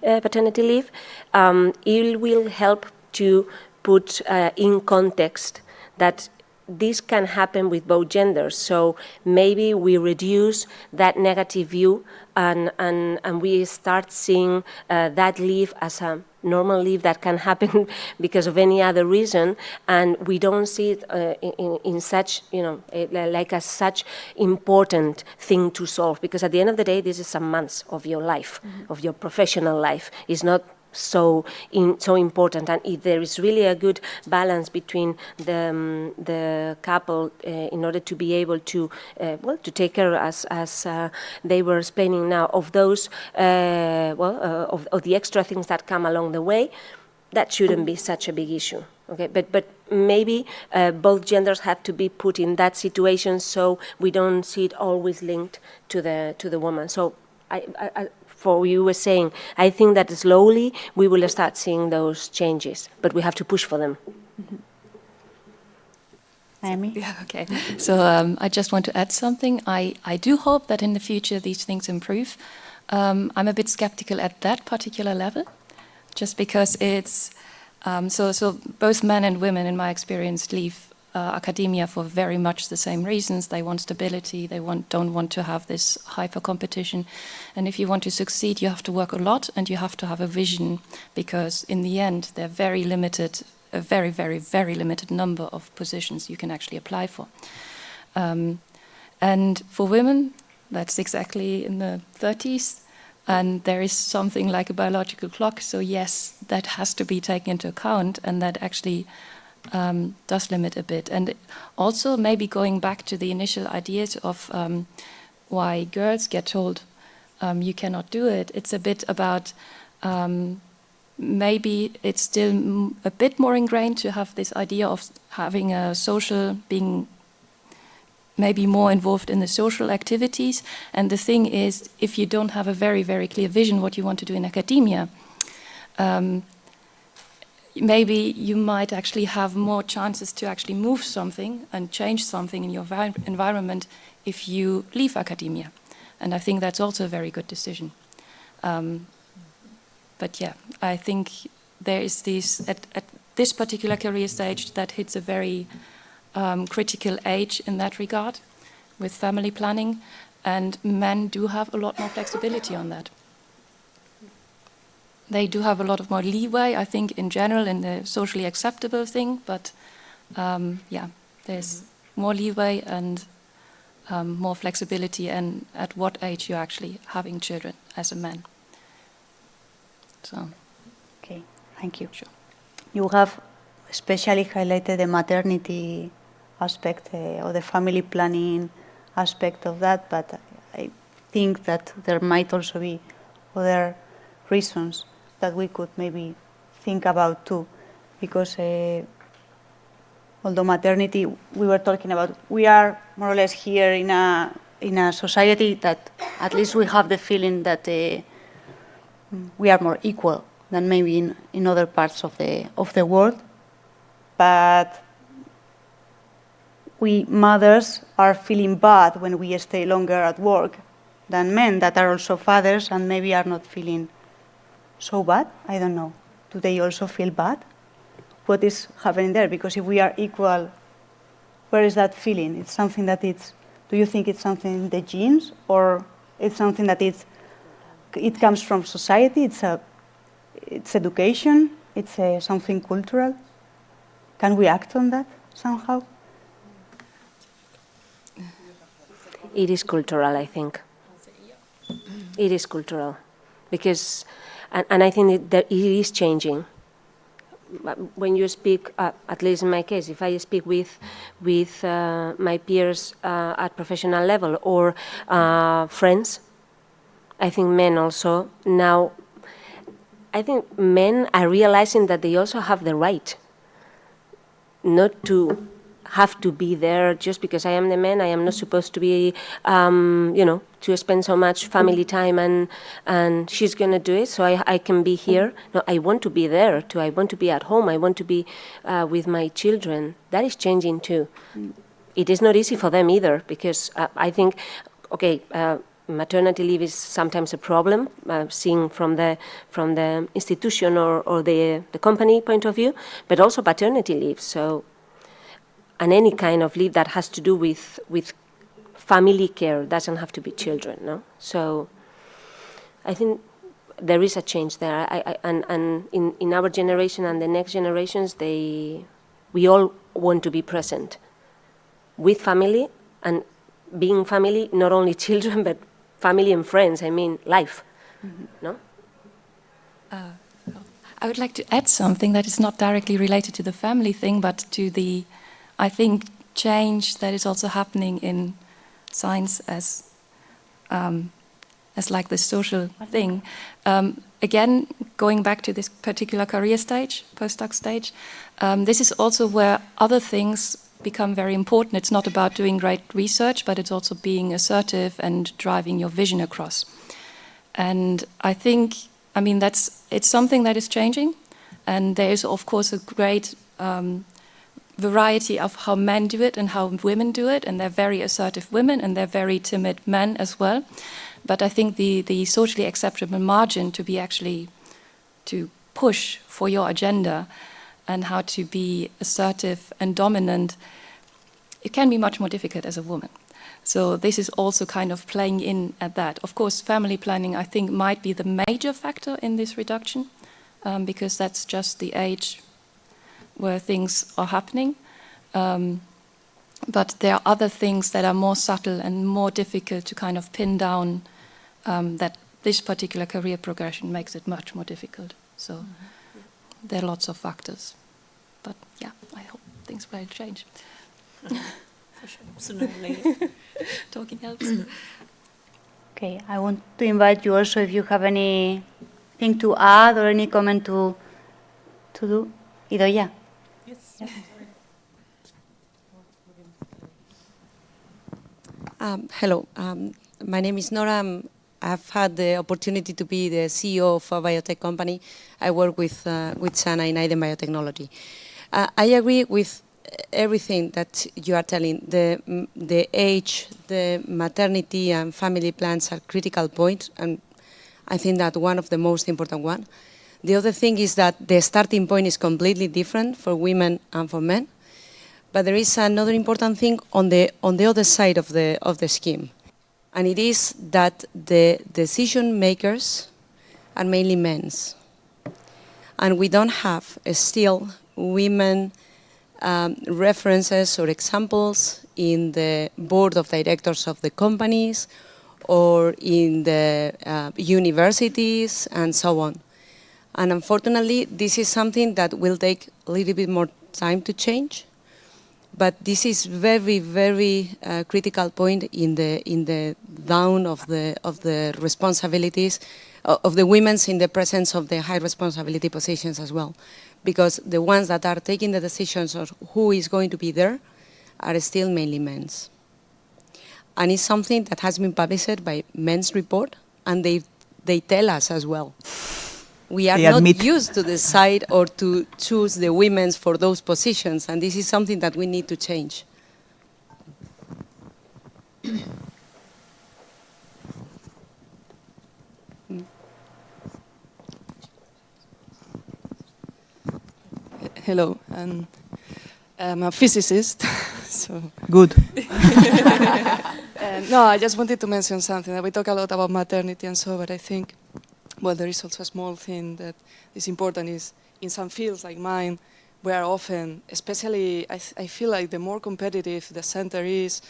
leave, it will help to put in context that this can happen with both genders. So maybe we reduce that negative view, and we start seeing that leave as a normal leave that can happen because of any other reason, and we don't see it in such, you know, like a such important thing to solve, because at the end of the day, this is some months of your life, of your professional life. It's not so important, and if there is really a good balance between the couple in order to be able to to take care, as they were explaining now, of those of the extra things that come along the way, that shouldn't be such a big issue. Okay, but maybe both genders have to be put in that situation, so we don't see it always linked to the woman. So for you were saying, I think that slowly we will start seeing those changes, but we have to push for them. NAЕMI? Yeah, okay. So I just want to add something. I do hope that in the future these things improve. I'm a bit skeptical at that particular level, just because it's, so both men and women, in my experience, leave academia for very much the same reasons. They want stability, they don't want to have this hyper competition. And if you want to succeed, you have to work a lot, and you have to have a vision, because in the end, they're very limited, a very, very, very limited number of positions you can actually apply for. And for women, that's exactly in the 30s, and there is something like a biological clock. So yes, that has to be taken into account, and that actually does limit a bit. And also maybe going back to the initial ideas of why girls get told you cannot do it, it's a bit about maybe it's still a bit more ingrained to have this idea of having a social, being maybe more involved in the social activities. And the thing is, if you don't have a very, very clear vision what you want to do in academia, maybe you might actually have more chances to actually move something and change something in your environment if you leave academia. And I think that's also a very good decision. But yeah, I think there is this, at this particular career stage, that hits a very critical age in that regard with family planning, and men do have a lot more flexibility on that. They do have a lot of more leeway, I think, in general, in the socially acceptable thing, but yeah, there's more leeway and more flexibility, and at what age you're actually having children as a man. So. Okay, thank you. Sure. You have especially highlighted the maternity aspect or the family planning aspect of that, but I think that there might also be other reasons that we could maybe think about too, because although maternity, we were talking about, we are more or less here in a in a society that at least we have the feeling that we are more equal than maybe in other parts of the world. But we mothers are feeling bad when we stay longer at work than men that are also fathers and maybe are not feeling so bad. I don't know. Do they also feel bad? What is happening there? Because if we are equal, where is that feeling? It's something that it's, do you think it's something in the genes, or it's something that it comes from society, it's education, it's something cultural? Can we act on that somehow? It is cultural, I think. It is cultural, because, and I think that it is changing. When you speak, at least in my case, if I speak with my peers at professional level or friends, I think men also now, I think men are realizing that they also have the right not to have to be there just because I am the man. I am not supposed to be, you know, to spend so much family time and she's going to do it, so I can be here. No, I want to be there too. I want to be at home. I want to be with my children. That is changing too. It is not easy for them either, because I think, okay, maternity leave is sometimes a problem, seen from the institution or the company point of view, but also paternity leave. So, and any kind of leave that has to do with family care, doesn't have to be children, no? So I think there is a change there. And in our generation and the next generations, we all want to be present with family, and being family, not only children, but family and friends, I mean life, no? I would like to add something that is not directly related to the family thing, but to the, I think, change that is also happening in science as like the social thing. Again, going back to this particular career stage, postdoc stage, this is also where other things become very important. It's not about doing great research, but it's also being assertive and driving your vision across. And I think, I mean, it's something that is changing, and there is, of course, a great variety of how men do it and how women do it, and they're very assertive women and they're very timid men as well. But I think the socially acceptable margin to be actually to push for your agenda and how to be assertive and dominant, it can be much more difficult as a woman. So this is also kind of playing in at that. Of course, family planning, I think, might be the major factor in this reduction, because that's just the age where things are happening. But there are other things that are more subtle and more difficult to kind of pin down, that this particular career progression makes it much more difficult. So there are lots of factors. But yeah, I hope things will change. For sure, sooner or later. Talking helps. Okay, I want to invite you also if you have anything to add or any comment to do. IDOIA. Yes. Yeah. Hello, my name is Nora. I've had the opportunity to be the CEO of a biotech company. I work with XANA in Iden Biotechnology. I agree with everything that you are telling. The age, the maternity and family plans are critical points, and I think that one of the most important one. The other thing is that the starting point is completely different for women and for men. But there is another important thing on the other side of the scheme, and it is that the decision makers are mainly men, and we don't have still women references or examples in the board of directors of the companies or in the universities and so on. And unfortunately, this is something that will take a little bit more time to change. But this is very, very critical point in the down of the responsibilities of the women's in the presence of the high responsibility positions as well, because the ones that are taking the decisions of who is going to be there are still mainly men. And it's something that has been published by Men's Report, and they tell us as well. We are not used to decide or to choose the women for those positions, and this is something that we need to change. Hello, I'm a physicist. So good. No, I just wanted to mention something. That we talk a lot about maternity and so, but I think, well, there is also a small thing that is important is in some fields like mine, we are often, especially, I feel like the more competitive the center is,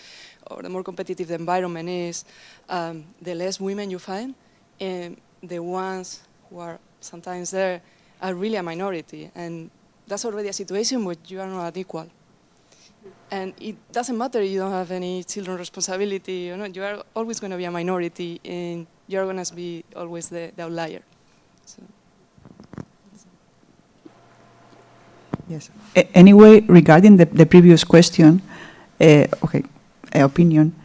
or the more competitive the environment is, the less women you find, and the ones who are sometimes there are really a minority, and that's already a situation where you are not equal. And it doesn't matter if you don't have any children responsibility or not, you are always going to be a minority, and you're going to be always the outlier. So. Yes. Anyway, regarding the previous question, opinion,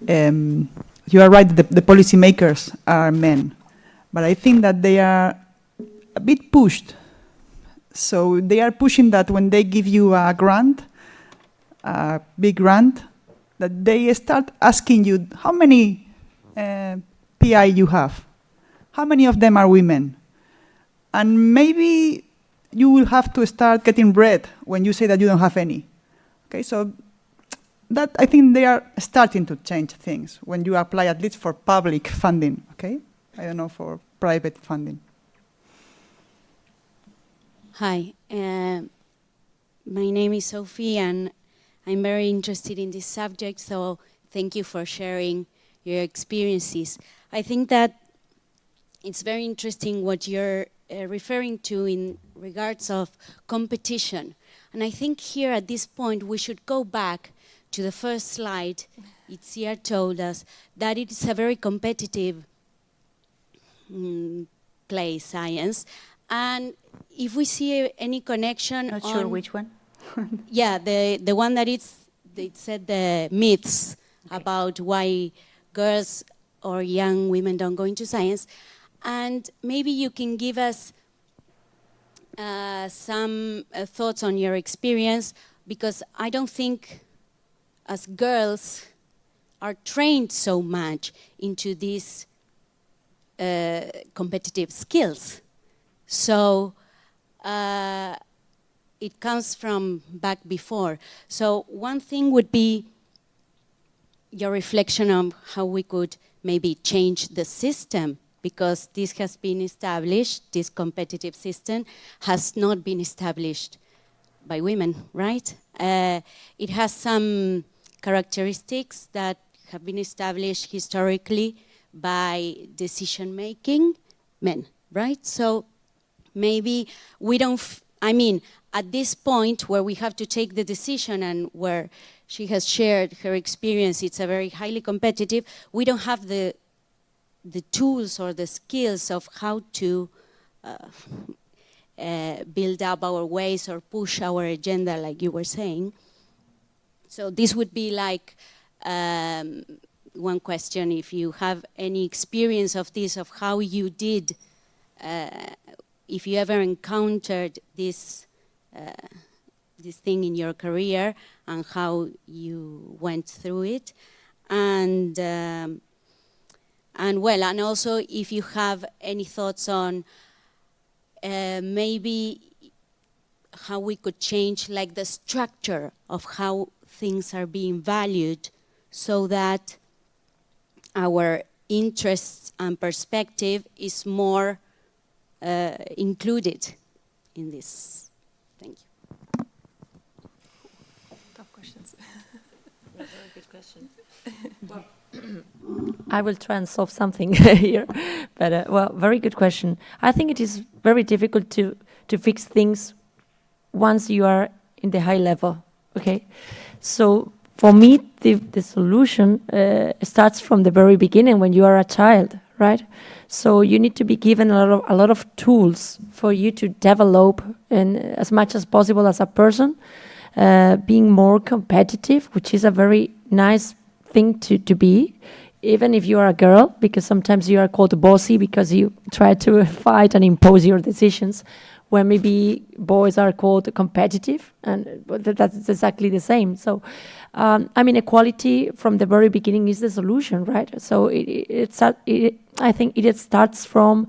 you are right, the policymakers are men, but I think that they are a bit pushed. So they are pushing that when they give you a grant, a big grant, that they start asking you how many PI you have, how many of them are women, and maybe you will have to start getting red when you say that you don't have any. Okay, so that I think they are starting to change things when you apply at least for public funding. Okay, I don't know for private funding. Hi, my name is Sophie, and I'm very interested in this subject, so thank you for sharing your experiences. I think that it's very interesting what you're referring to in regards of competition. And I think here at this point we should go back to the first slide. ITIZIAR told us that it is a very competitive place, science. And if we see any connection, not sure which one. Yeah, the one that it said the myths about why girls or young women don't go into science, and maybe you can give us some thoughts on your experience, because I don't think as girls are trained so much into these competitive skills. So it comes from back before. So one thing would be your reflection on how we could maybe change the system, because this has been established, this competitive system has not been established by women, right? It has some characteristics that have been established historically by decision-making men, right? So maybe we don't, I mean, at this point where we have to take the decision and where she has shared her experience, it's a very highly competitive, we don't have the tools or the skills of how to build up our ways or push our agenda, like you were saying. So this would be like one question, if you have any experience of this, of how you did, if you ever encountered this this thing in your career and how you went through it, and well, and also if you have any thoughts on maybe how we could change like the structure of how things are being valued, so that our interests and perspective is more included in this. Thank you. Tough questions. Very good questions. Well, I will try and solve something here, but well, very good question. I think it is very difficult to fix things once you are in the high level, okay? So for me, the solution starts from the very beginning when you are a child, right? So you need to be given a lot of tools for you to develop and as much as possible as a person, being more competitive, which is a very nice thing to be, even if you are a girl, because sometimes you are called bossy because you try to fight and impose your decisions, where maybe boys are called competitive, and that's exactly the same. So, I mean, equality from the very beginning is the solution, right? So I think it starts from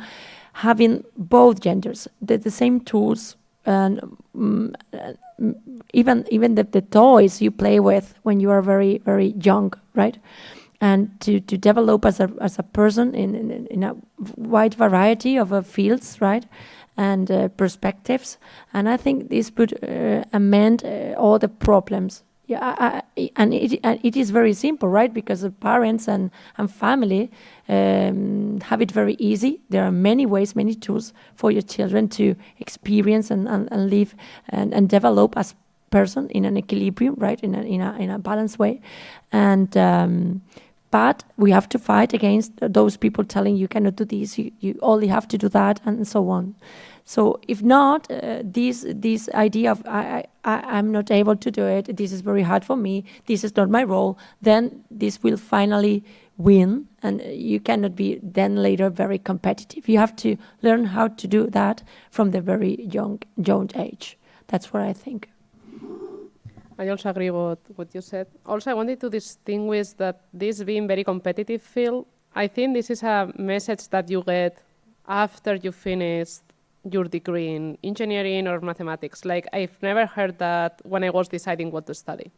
having both genders, the same tools, and even the toys you play with when you are very, very young, right? And to develop as a person in a wide variety of fields, right? And perspectives, and I think this would amend all the problems. Yeah, and it is very simple, right? Because the parents and family have it very easy. There are many ways, many tools for your children to experience and live and develop as person in an equilibrium, right? In a balanced way, and. But we have to fight against those people telling you cannot do this, you only have to do that, and so on. So if not, this idea of I'm not able to do it, this is very hard for me, this is not my role, then this will finally win, and you cannot be then later very competitive. You have to learn how to do that from the very young age. That's what I think. I also agree with what you said. Also, I wanted to distinguish that this being very competitive field, I think this is a message that you get after you finish your degree in engineering or mathematics. Like, I've never heard that when I was deciding what to study.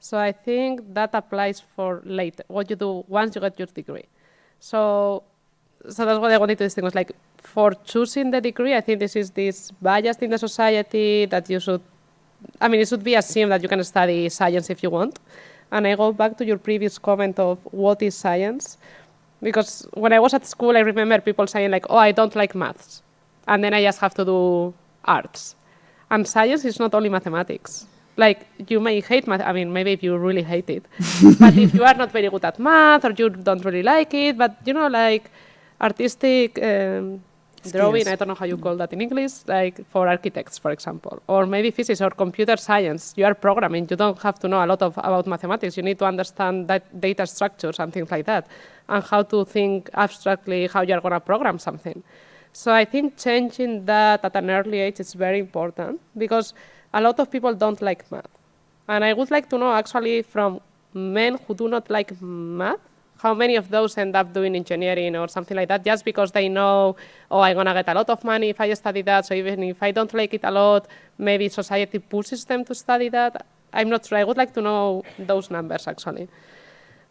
So I think that applies for later, what you do once you get your degree. So that's what I wanted to distinguish. Like, for choosing the degree, I think this is this bias in the society that you should, I mean, it should be assumed that you can study science if you want. And I go back to your previous comment of what is science. Because when I was at school, I remember people saying like, oh, I don't like maths. And then I just have to do arts. And science is not only mathematics. Like, you may hate math, I mean, maybe if you really hate it. But if you are not very good at math or you don't really like it, but you know, like artistic drawing, I don't know how you call that in English, like for architects, for example, or maybe physics or computer science. You are programming. You don't have to know a lot about mathematics. You need to understand that data structures and things like that, and how to think abstractly how you are going to program something. So I think changing that at an early age is very important, because a lot of people don't like math. And I would like to know, actually, from men who do not like math, how many of those end up doing engineering or something like that, just because they know, oh, I'm going to get a lot of money if I study that, so even if I don't like it a lot, maybe society pushes them to study that. I'm not sure. I would like to know those numbers, actually.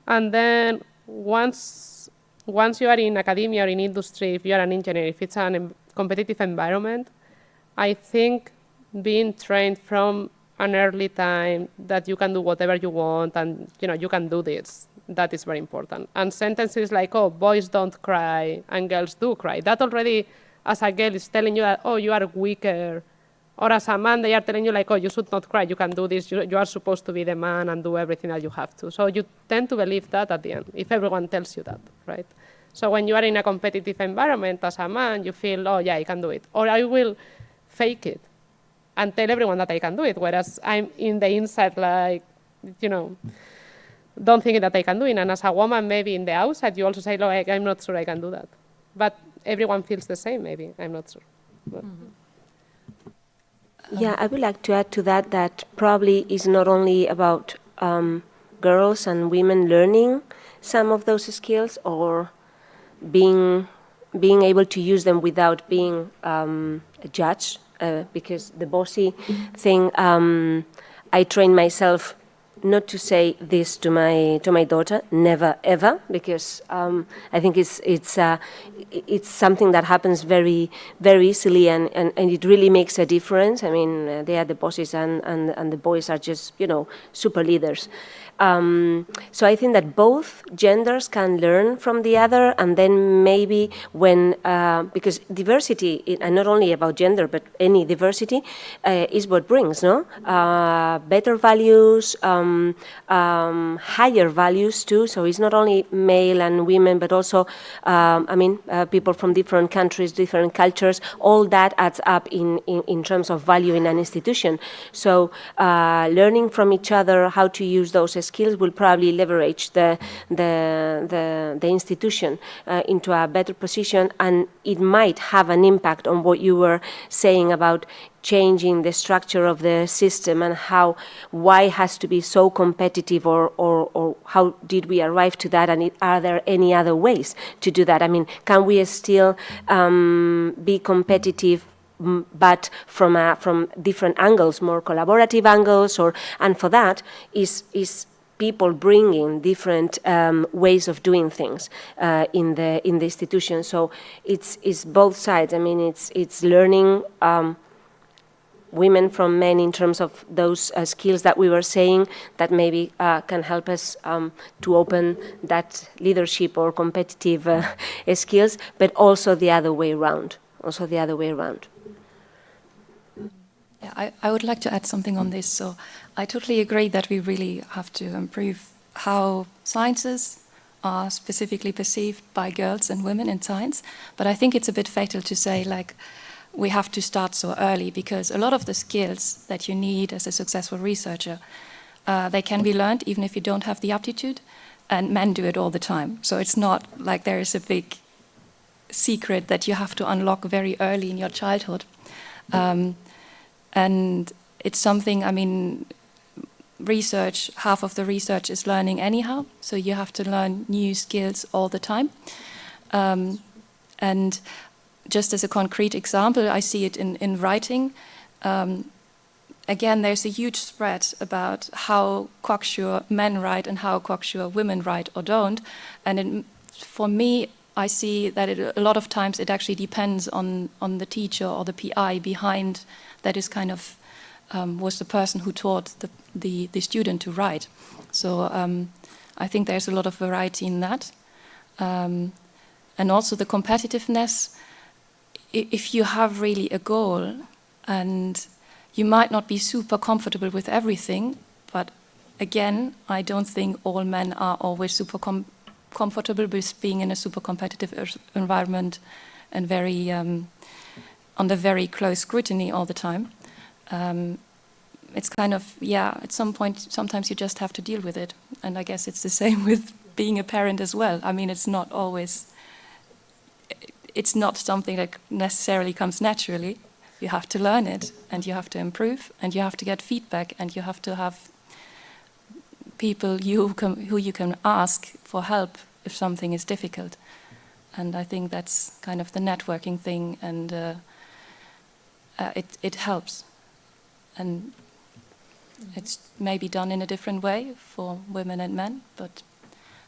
And then once you are in academia or in industry, if you are an engineer, if it's a competitive environment, I think being trained from an early time that you can do whatever you want and you can do this, that is very important. And sentences like, oh, boys don't cry and girls do cry, that already, as a girl, is telling you that, oh, you are weaker. Or as a man, they are telling you like, oh, you should not cry, you can do this, you are supposed to be the man and do everything that you have to. So you tend to believe that at the end, if everyone tells you that, right? So when you are in a competitive environment as a man, you feel, oh, yeah, I can do it. Or I will fake it and tell everyone that I can do it, whereas I'm in the inside like, don't think that I can do it. And as a woman, maybe in the outside, you also say, no, I'm not sure I can do that. But everyone feels the same, maybe. I'm not sure. Yeah, I would like to add to that probably is not only about girls and women learning some of those skills or being able to use them without being judged, because the bossy thing, I train myself not to say this to my daughter, never ever, because I think it's something that happens very very easily, and it really makes a difference. I mean, they are the bosses, and the boys are just super leaders. So I think that both genders can learn from the other, and then maybe when, because diversity, and not only about gender, but any diversity, is what brings, better values, higher values too. So it's not only male and women, but also, people from different countries, different cultures. All that adds up in terms of value in an institution. So learning from each other how to use those skills will probably leverage the institution into a better position, and it might have an impact on what you were saying about changing the structure of the system and why it has to be so competitive, or how did we arrive to that, and are there any other ways to do that? I mean, can we still be competitive, but from different angles, more collaborative angles, and for that is people bringing different ways of doing things in the institution. So it's both sides. I mean, it's learning women from men in terms of those skills that we were saying that maybe can help us to open that leadership or competitive skills, but also the other way around. Yeah, I would like to add something on this. So I totally agree that we really have to improve how sciences are specifically perceived by girls and women in science. But I think it's a bit fatal to say, like, we have to start so early, because a lot of the skills that you need as a successful researcher, they can be learned even if you don't have the aptitude, and men do it all the time. So it's not like there is a big secret that you have to unlock very early in your childhood. And it's something, I mean, research, half of the research is learning anyhow, so you have to learn new skills all the time. And just as a concrete example, I see it in writing. Again, there's a huge spread about how cocksure men write and how cocksure women write or don't. And for me, I see that a lot of times it actually depends on the teacher or the PI behind that is kind of was the person who taught the student to write. So I think there's a lot of variety in that. And also the competitiveness. If you have really a goal, and you might not be super comfortable with everything, but again, I don't think all men are always super comfortable with being in a super competitive environment and very under very close scrutiny all the time. It's kind of, yeah, at some point, sometimes you just have to deal with it. And I guess it's the same with being a parent as well. I mean, it's not always, it's not something that necessarily comes naturally. You have to learn it, and you have to improve, and you have to get feedback, and you have to have people who you can ask for help if something is difficult. And I think that's kind of the networking thing, and it helps. And it's maybe done in a different way for women and men, but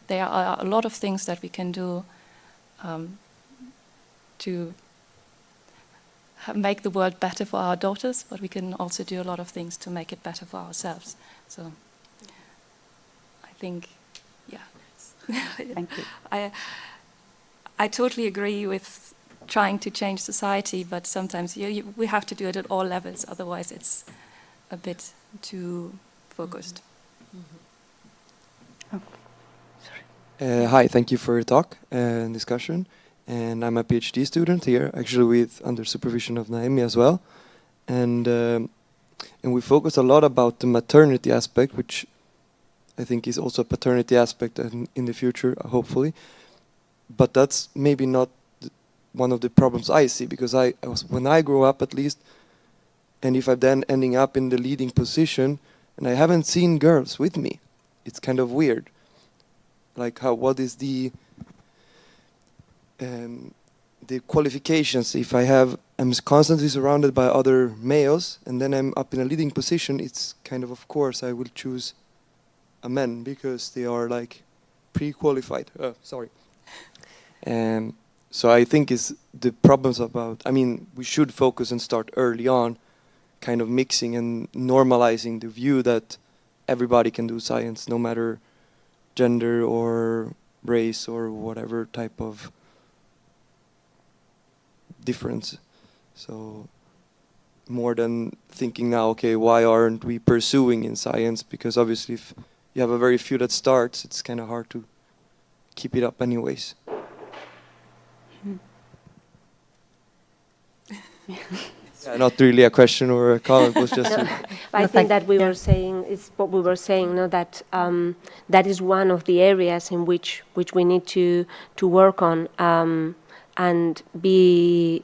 there are a lot of things that we can do to make the world better for our daughters, but we can also do a lot of things to make it better for ourselves. So I think, yeah. Thank you. I totally agree with trying to change society, but sometimes we have to do it at all levels, otherwise it's a bit too focused. Mm-hmm. Oh, sorry. Hi, thank you for your talk and discussion. And I'm a PhD student here, actually under supervision of NAΕMI as well. And we focus a lot about the maternity aspect, which I think is also a paternity aspect in the future, hopefully. But that's maybe not one of the problems I see, because when I grow up at least, and if I'm then ending up in the leading position, and I haven't seen girls with me, it's kind of weird. Like what is the qualifications if I'm constantly surrounded by other males, and then I'm up in a leading position, it's kind of course I will choose a man because they are like pre-qualified. Sorry. So I think it's the problems about, I mean, we should focus and start early on, kind of mixing and normalizing the view that everybody can do science, no matter gender or race or whatever type of difference. So more than thinking now, okay, why aren't we pursuing in science? Because obviously if you have a very few that starts, it's kind of hard to keep it up anyways. Hmm. Yeah, not really a question or a comment, it was just I think that we were saying it's what we were saying, no, that that is one of the areas in which we need to work on, and be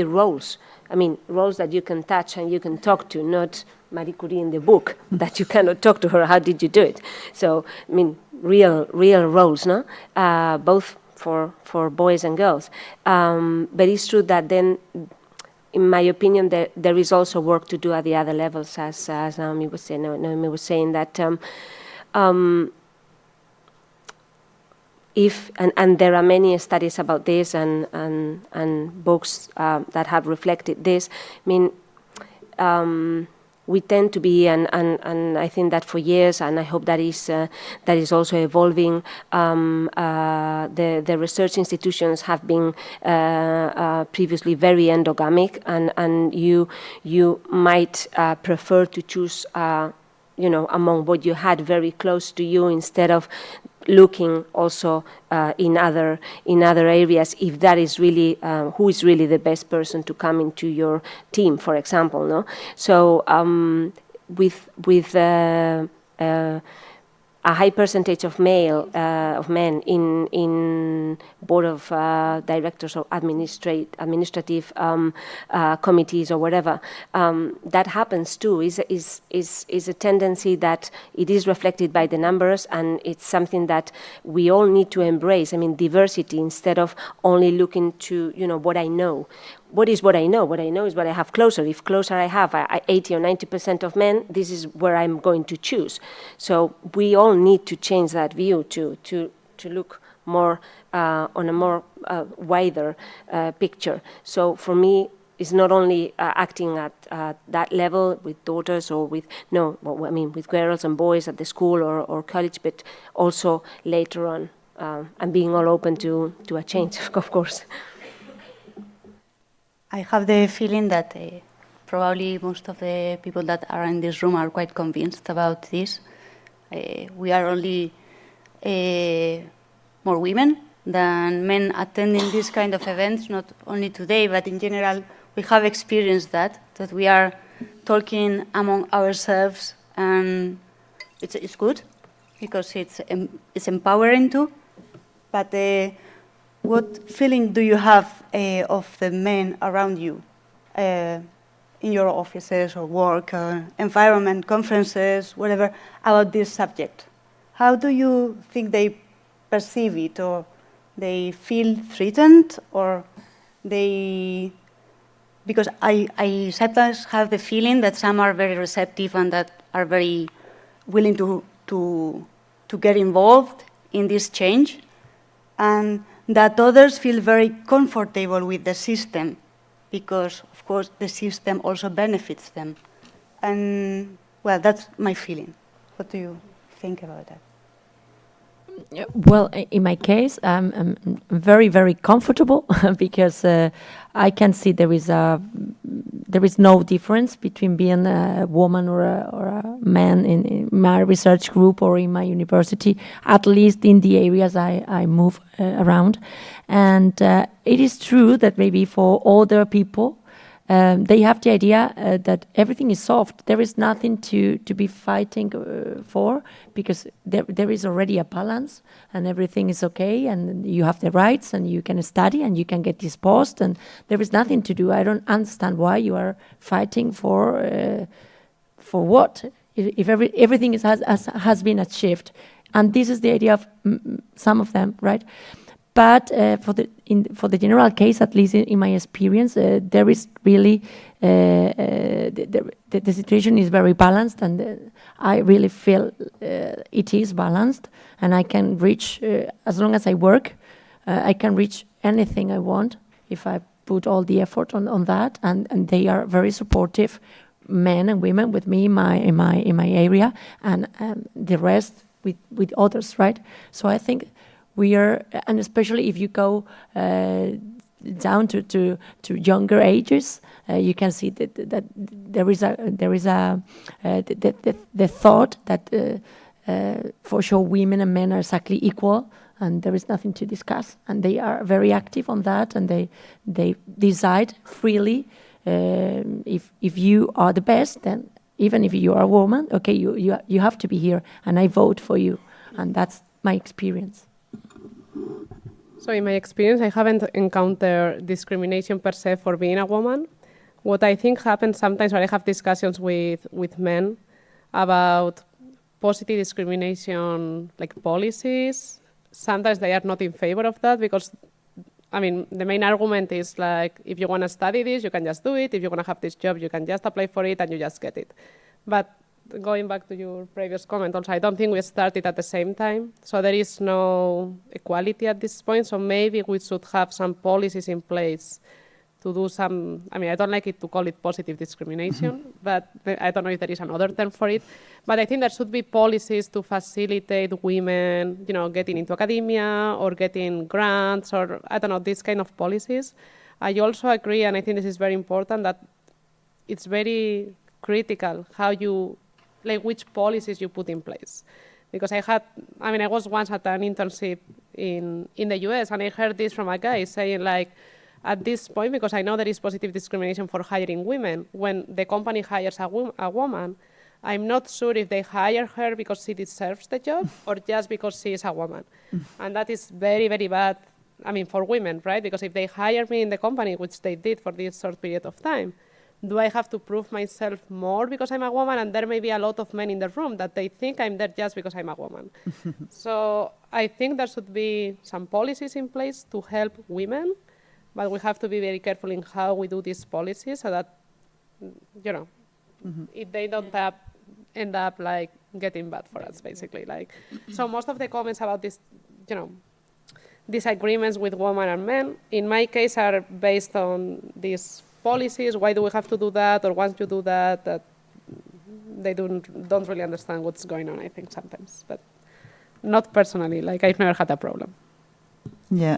roles. I mean, roles that you can touch and you can talk to, not Marie Curie in the book that you cannot talk to her. How did you do it? So, I mean, real roles, no? Both for boys and girls. But it's true that then, in my opinion, there is also work to do at the other levels, as Naomi was saying. Naomi was saying that and there are many studies about this and books that have reflected this. I mean, we tend to be, and I think that for years, and I hope that is also evolving. The research institutions have been previously very endogamic, and you might prefer to choose, among what you had very close to you, instead of looking also in other areas, if that is really who is really the best person to come into your team, for example, no. So with a high percentage of men in board of directors or administrative committees or whatever, that happens too. Is a tendency that it is reflected by the numbers, and it's something that we all need to embrace. I mean, diversity, instead of only looking to what I know. What is what I know? What I know is what I have closer. If closer I have 80 or 90% of men, this is where I'm going to choose. So we all need to change that view to look more on a more wider picture. So for me, it's not only acting at that level with daughters or with with girls and boys at the school or college, but also later on, and being all open to a change, of course. I have the feeling that probably most of the people that are in this room are quite convinced about this. We are only more women than men attending this kind of events, not only today, but in general, we have experienced that we are talking among ourselves, and it's good, because it's empowering too. But what feeling do you have of the men around you in your offices or work, environment, conferences, whatever, about this subject? How do you think they perceive it, or they feel threatened, or they... Because I sometimes have the feeling that some are very receptive and that are very willing to get involved in this change, and that others feel very comfortable with the system, because, of course, the system also benefits them. And, well, that's my feeling. What do you think about that? Well, in my case, I'm very, very comfortable because I can see there is no difference between being a woman or a man in my research group or in my university, at least in the areas I move around. And it is true that maybe for older people, they have the idea that everything is soft. There is nothing to be fighting for, because there is already a balance and everything is okay, and you have the rights and you can study and you can get this post, and there is nothing to do. I don't understand why you are fighting for what, if everything has been achieved. And this is the idea of some of them, right? But for the general case, at least in my experience, there is really the situation is very balanced, and I really feel it is balanced, and I can reach, as long as I work, I can reach anything I want if I put all the effort on that, and they are very supportive, men and women, with me in my area, and the rest with others, right? So I think we are, and especially if you go down to younger ages, you can see that there is the thought that for sure women and men are exactly equal, and there is nothing to discuss, and they are very active on that, and they decide freely if you are the best, then even if you are a woman, okay, you have to be here, and I vote for you, and that's my experience. So in my experience, I haven't encountered discrimination per se for being a woman. What I think happens sometimes when I have discussions with men about positive discrimination, like policies, sometimes they are not in favor of that because, I mean, the main argument is like, if you want to study this, you can just do it. If you want to have this job, you can just apply for it and you just get it. But going back to your previous comment also, I don't think we started at the same time. So there is no equality at this point. So maybe we should have some policies in place to do some, I mean, I don't like it to call it positive discrimination, but I don't know if there is another term for it. But I think there should be policies to facilitate women, you know, getting into academia or getting grants or, I don't know, these kind of policies. I also agree, and I think this is very important, that it's very critical how you, like which policies you put in place. Because I was once at an internship in the US, and I heard this from a guy saying like, at this point, because I know there is positive discrimination for hiring women, when the company hires a woman, I'm not sure if they hire her because she deserves the job or just because she is a woman. And that is very, very bad, I mean, for women, right? Because if they hire me in the company, which they did for this short period of time, do I have to prove myself more because I'm a woman? And there may be a lot of men in the room that they think I'm there just because I'm a woman. So I think there should be some policies in place to help women, but we have to be very careful in how we do these policies so that, you know, if they don't end up like getting bad for us, basically. Like, so most of the comments about this, you know, disagreements with women and men, in my case, are based on these policies. Why do we have to do that? Or once you do that, that they don't really understand what's going on, I think, sometimes. But not personally, like I've never had a problem. Yeah,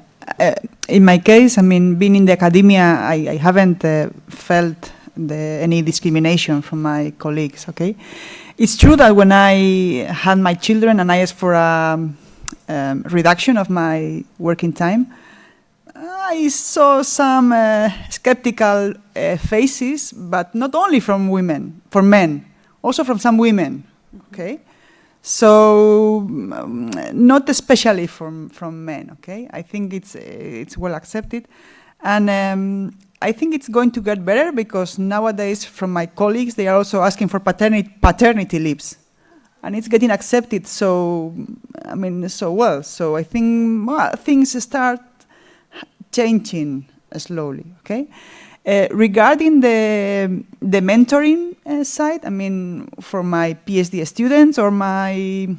in my case, I mean, being in the academia, I haven't felt any discrimination from my colleagues, okay? It's true that when I had my children and I asked for a reduction of my working time, I saw some skeptical faces, but not only from women, from men, also from some women, okay? So not especially from men, okay? I think it's well accepted, and I think it's going to get better because nowadays, from my colleagues, they are also asking for paternity leaves, and it's getting accepted. So I mean, so well. So I think things start changing slowly, okay? Regarding the mentoring side, I mean, for my PhD students or I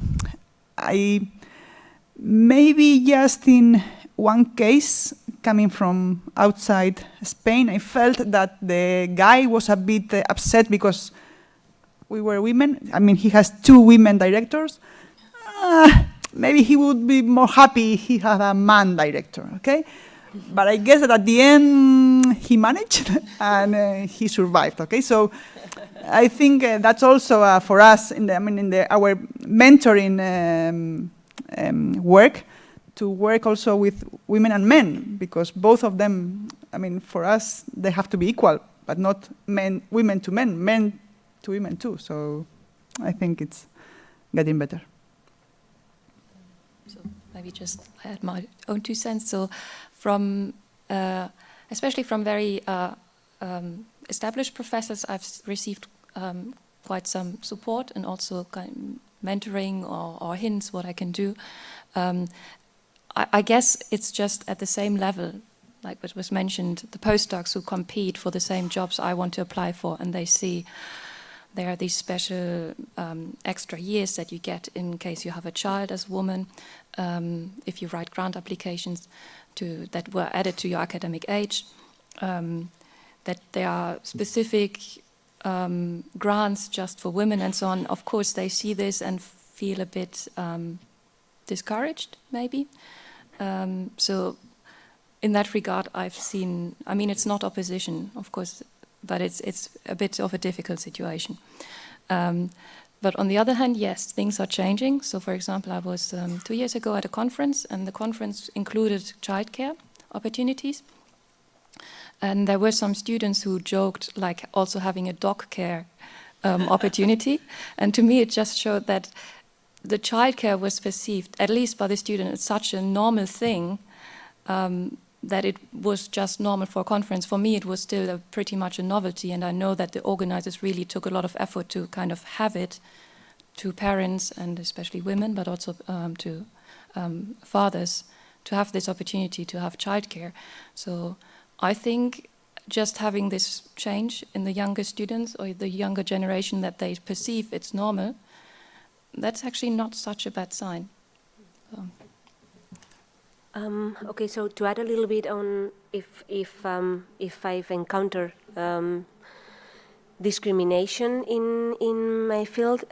maybe just in one case coming from outside Spain, I felt that the guy was a bit upset because we were women. I mean, he has 2 women directors. Maybe he would be more happy if he had a man director, okay? But I guess that at the end he managed and he survived. Okay, so I think that's also for us in our mentoring work to work also with women and men, because both of them, I mean, for us they have to be equal, but not women to men to women too. So I think it's getting better. So maybe just add my own 2 cents. So from, especially from very established professors, I've received quite some support and also kind of mentoring or hints what I can do. I guess it's just at the same level, like what was mentioned, the postdocs who compete for the same jobs I want to apply for, and they see there are these special extra years that you get in case you have a child as a woman, if you write grant applications that were added to your academic age, that there are specific grants just for women and so on. Of course, they see this and feel a bit discouraged, maybe. So in that regard, I've seen, I mean, it's not opposition, of course, but it's a bit of a difficult situation. But on the other hand, yes, things are changing. So for example, I was 2 years ago at a conference, and the conference included childcare opportunities. And there were some students who joked, like also having a dog care opportunity. And to me, it just showed that the childcare was perceived, at least by the student, as such a normal thing that it was just normal for a conference. For me, it was still pretty much a novelty, and I know that the organizers really took a lot of effort to kind of have it to parents and especially women, but also to fathers, to have this opportunity to have childcare. So I think just having this change in the younger students or the younger generation, that they perceive it's normal, that's actually not such a bad sign. Okay, so to add a little bit on if I've encountered discrimination in my field,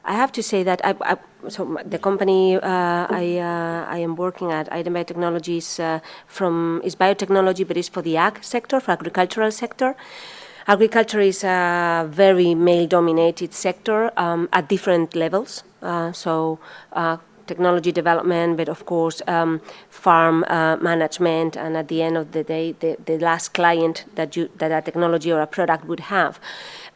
I have to say that so the company I am working at, Iden Biotechnology, is biotechnology, but it's for the ag sector, for agricultural sector. Agriculture is a very male-dominated sector at different levels. Technology development, but of course farm management, and at the end of the day, the last client that a technology or a product would have.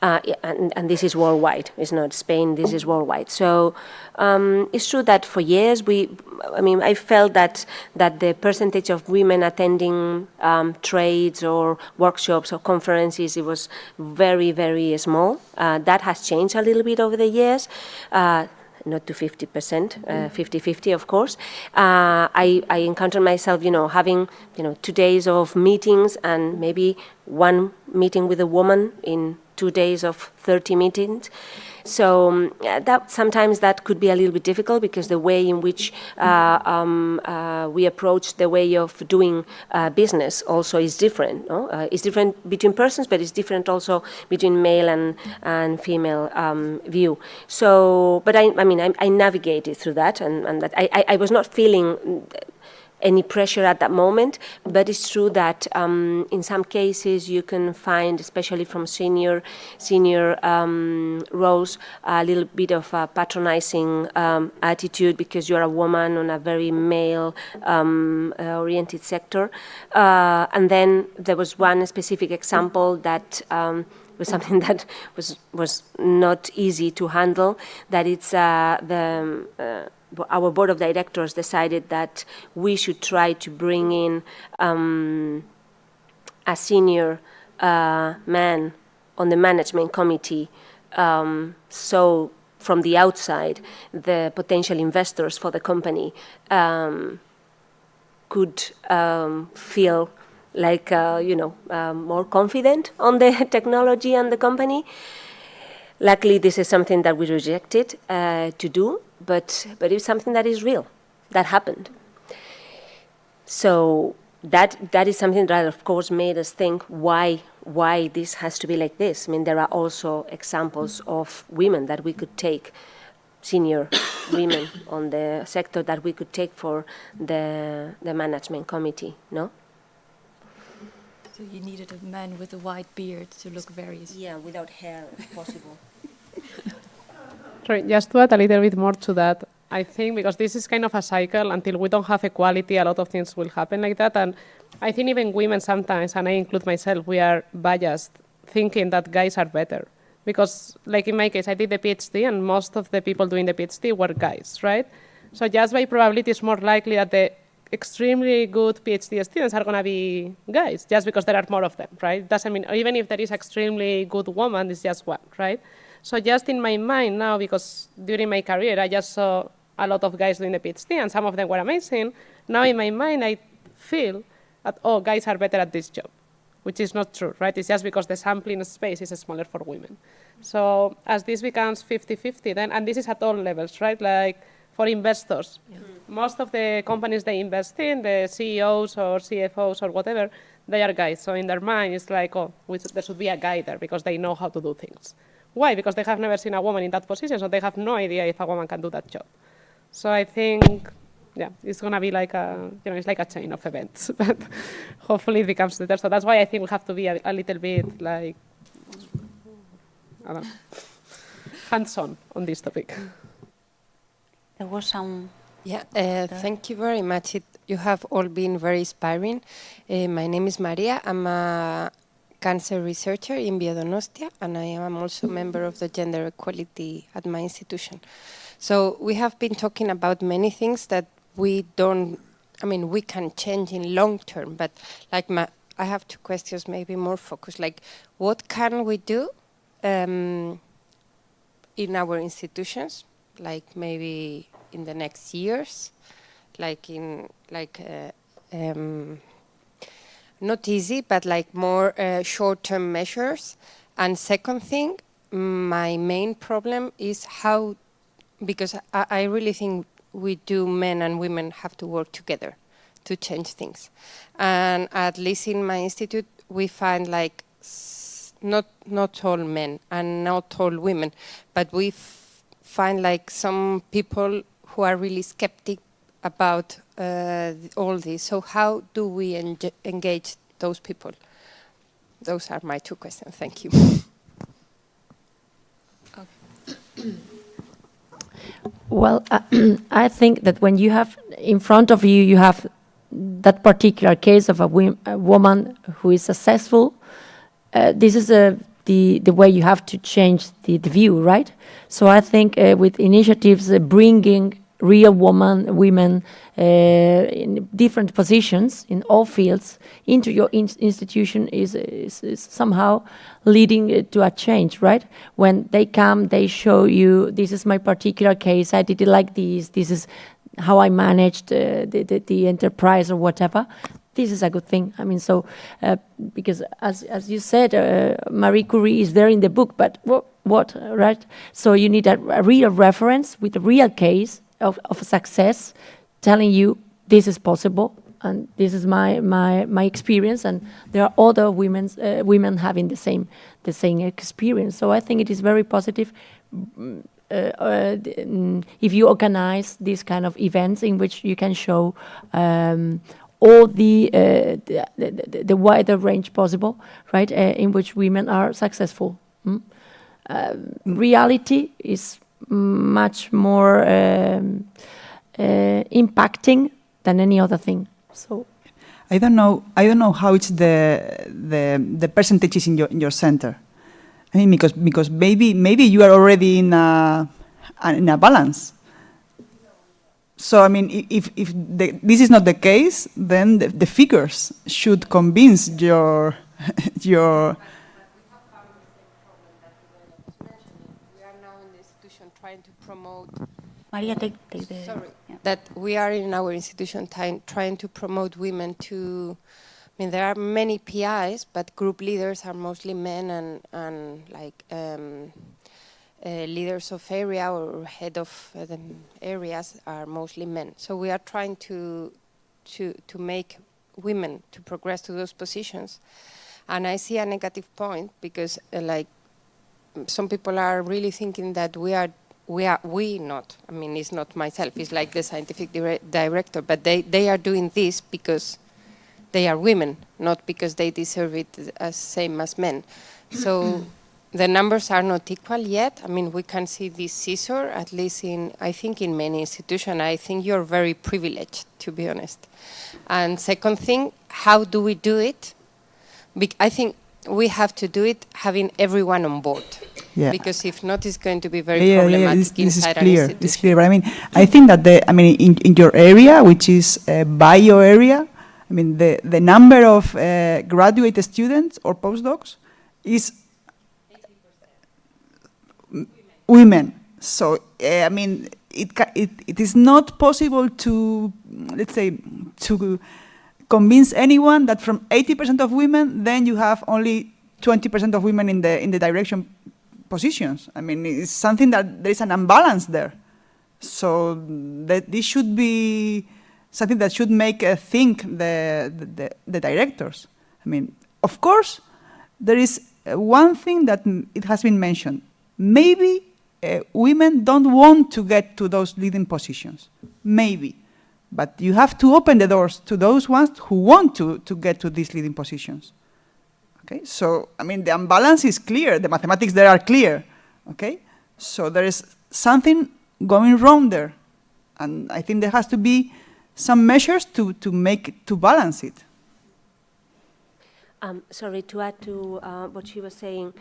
And this is worldwide. It's not Spain. This is worldwide. So it's true that for years I felt that the percentage of women attending trades or workshops or conferences, it was very, very small. That has changed a little bit over the years. Not to 50%, 50-50, of course. I encountered myself, having, 2 days of meetings and maybe one meeting with a woman in 2 days of 30 meetings. So that sometimes that could be a little bit difficult, because the way in which we approach the way of doing business also is different. No? It's different between persons, but it's different also between male and female view. So, but I navigated through that, and that I was not feeling any pressure at that moment, but it's true that in some cases you can find, especially from senior roles, a little bit of a patronizing attitude because you're a woman on a very male-oriented sector. And then there was one specific example that was something that was not easy to handle, that it's our board of directors decided that we should try to bring in a senior man on the management committee, so from the outside, the potential investors for the company could feel like more confident on the technology and the company. Luckily, this is something that we rejected to do, but it's something that is real, that happened. So that is something that, of course, made us think why this has to be like this. I mean, there are also examples of women that we could take, senior women on the sector that we could take for the management committee, no? So you needed a man with a white beard to look very... Yeah, without hair, if possible. Sorry, just to add a little bit more to that, I think because this is kind of a cycle, until we don't have equality, a lot of things will happen like that. And I think even women sometimes, and I include myself, we are biased, thinking that guys are better. Because, like in my case, I did the PhD, and most of the people doing the PhD were guys, right? So just by probability, it's more likely that the extremely good PhD students are going to be guys, just because there are more of them, right? Doesn't mean, even if there is extremely good woman, it's just one, right? So just in my mind now, because during my career, I just saw a lot of guys doing the PhD, and some of them were amazing. Now in my mind, I feel that, oh, guys are better at this job, which is not true, right? It's just because the sampling space is smaller for women. So as this becomes 50-50, then, and this is at all levels, right? Like for investors, most of the companies they invest in, the CEOs or CFOs or whatever, they are guys. So in their mind, it's like, oh, there should be a guy there because they know how to do things. Why? Because they have never seen a woman in that position, so they have no idea if a woman can do that job. So I think, yeah, it's going to be like a, it's like a chain of events, but hopefully it becomes better. So that's why I think we have to be a little bit like, I don't know, hands-on on this topic. There was some... Yeah, thank you very much. You have all been very inspiring. My name is Maria. I'm a cancer researcher in Biodonostia, and I am also a member of the gender equality at my institution. So we have been talking about many things that we don't, I mean, we can change in long term, but like I have two questions, maybe more focused, like what can we do in our institutions, like maybe in the next years, like in, like, not easy, but like more short-term measures. And second thing, my main problem is how, because I really think we do, men and women have to work together to change things. And at least in my institute, we find like not all men and not all women, but we find like some people who are really skeptic about all this. So how do we engage those people? Those are my two questions. Thank you. Well, I think that when you have in front of you, you have that particular case of a woman who is successful, this is the way you have to change the view, right? So I think with initiatives bringing real women in different positions in all fields into your institution is somehow leading to a change, right? When they come, they show you, this is my particular case, I did it like this is how I managed the enterprise or whatever. This is a good thing. I mean, so because as you said, Marie Curie is there in the book, but what, right? So you need a real reference with a real case of success, telling you this is possible, and this is my experience, and there are other women having the same experience. So I think it is very positive if you organize these kind of events in which you can show all the wider range possible, right? In which women are successful. Reality is much more impacting than any other thing. So I don't know how it's the percentages in your center. I mean, because maybe you are already in a balance. So I mean, if this is not the case, then the figures should convince your trying to promote. Maria, take the. Sorry, yeah. that we are in our institution trying to promote women to. I mean, there are many PIs, but group leaders are mostly men, and like leaders of area or head of the areas are mostly men. So we are trying to make women to progress to those positions, and I see a negative point because like some people are really thinking that we not, I mean, it's not myself, it's like the scientific director, but they are doing this because they are women, not because they deserve it as same as men. So the numbers are not equal yet. I mean, we can see this scissor, at least I think in many institutions. I think you're very privileged, to be honest. And second thing, how do we do it? I think we have to do it having everyone on board. Yeah. Because if not, it's going to be very problematic inside an institution. This is clear. But I mean, I think that in your area, which is bio area, I mean, the number of graduate students or postdocs is 80% women. So I mean, it is not possible to, let's say, to convince anyone that from 80% of women, then you have only 20% of women in the direction positions. I mean, it's something that there is an imbalance there. So that this should be something that should make think the directors. I mean, of course, there is one thing that it has been mentioned. Maybe women don't want to get to those leading positions. Maybe. But you have to open the doors to those ones who want to get to these leading positions. Okay, so, I mean, the imbalance is clear. The mathematics there are clear. Okay, so there is something going wrong there. And I think there has to be some measures to balance it. Sorry, to add to what she was saying,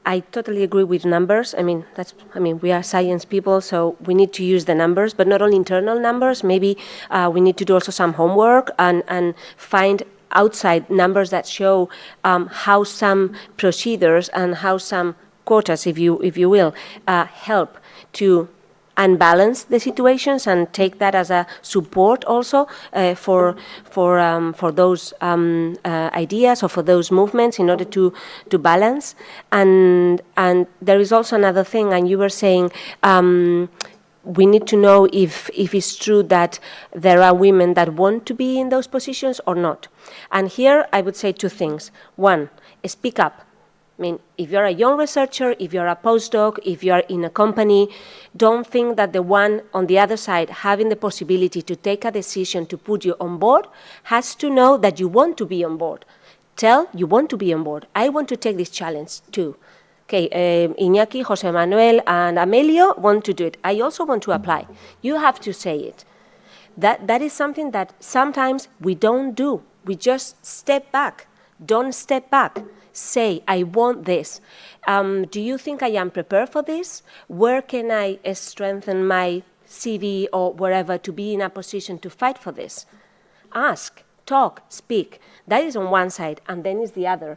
I totally agree with numbers. I mean, we are science people, so we need to use the numbers, but not only internal numbers. Maybe we need to do also some homework and find outside numbers that show how some procedures and how some quotas, if you will, help to unbalance the situations and take that as a support also for those ideas or for those movements in order to balance. And there is also another thing, and you were saying we need to know if it's true that there are women that want to be in those positions or not. And here I would say two things. One, speak up. I mean, if you're a young researcher, if you're a postdoc, if you're in a company, don't think that the one on the other side having the possibility to take a decision to put you on board has to know that you want to be on board. Tell you want to be on board. I want to take this challenge too. Okay, Iñaki, Jose Manuel, and Amelio want to do it. I also want to apply. You have to say it. That is something that sometimes we don't do. We just step back. Don't step back. Say, I want this. Do you think I am prepared for this? Where can I strengthen my CV or wherever to be in a position to fight for this? Ask, talk, speak. That is on one side, and then is the other.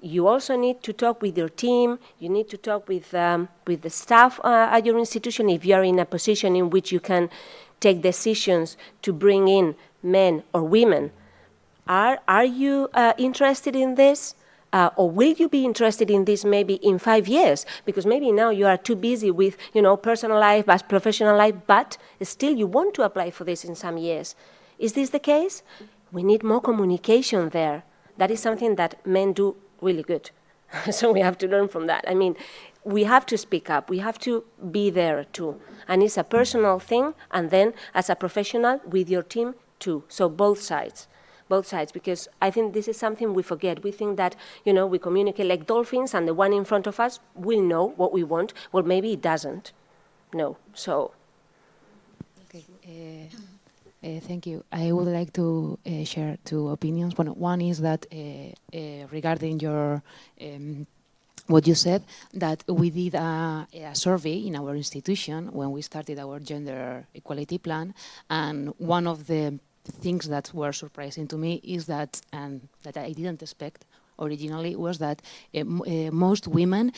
You also need to talk with your team. You need to talk with the staff at your institution if you are in a position in which you can take decisions to bring in men or women. Are you interested in this? Or will you be interested in this maybe in 5 years? Because maybe now you are too busy with, personal life, but professional life, but still you want to apply for this in some years. Is this the case? We need more communication there. That is something that men do really good. So we have to learn from that. I mean, we have to speak up. We have to be there too. And it's a personal thing, and then as a professional with your team too. So both sides. Both sides, because I think this is something we forget. We think that, we communicate like dolphins and the one in front of us will know what we want. Well, maybe it doesn't. No, so. Okay. Thank you. I would like to share two opinions. One is that regarding your what you said, that we did a survey in our institution when we started our gender equality plan, and one of the things that were surprising to me is that, and that I didn't expect originally, was that most women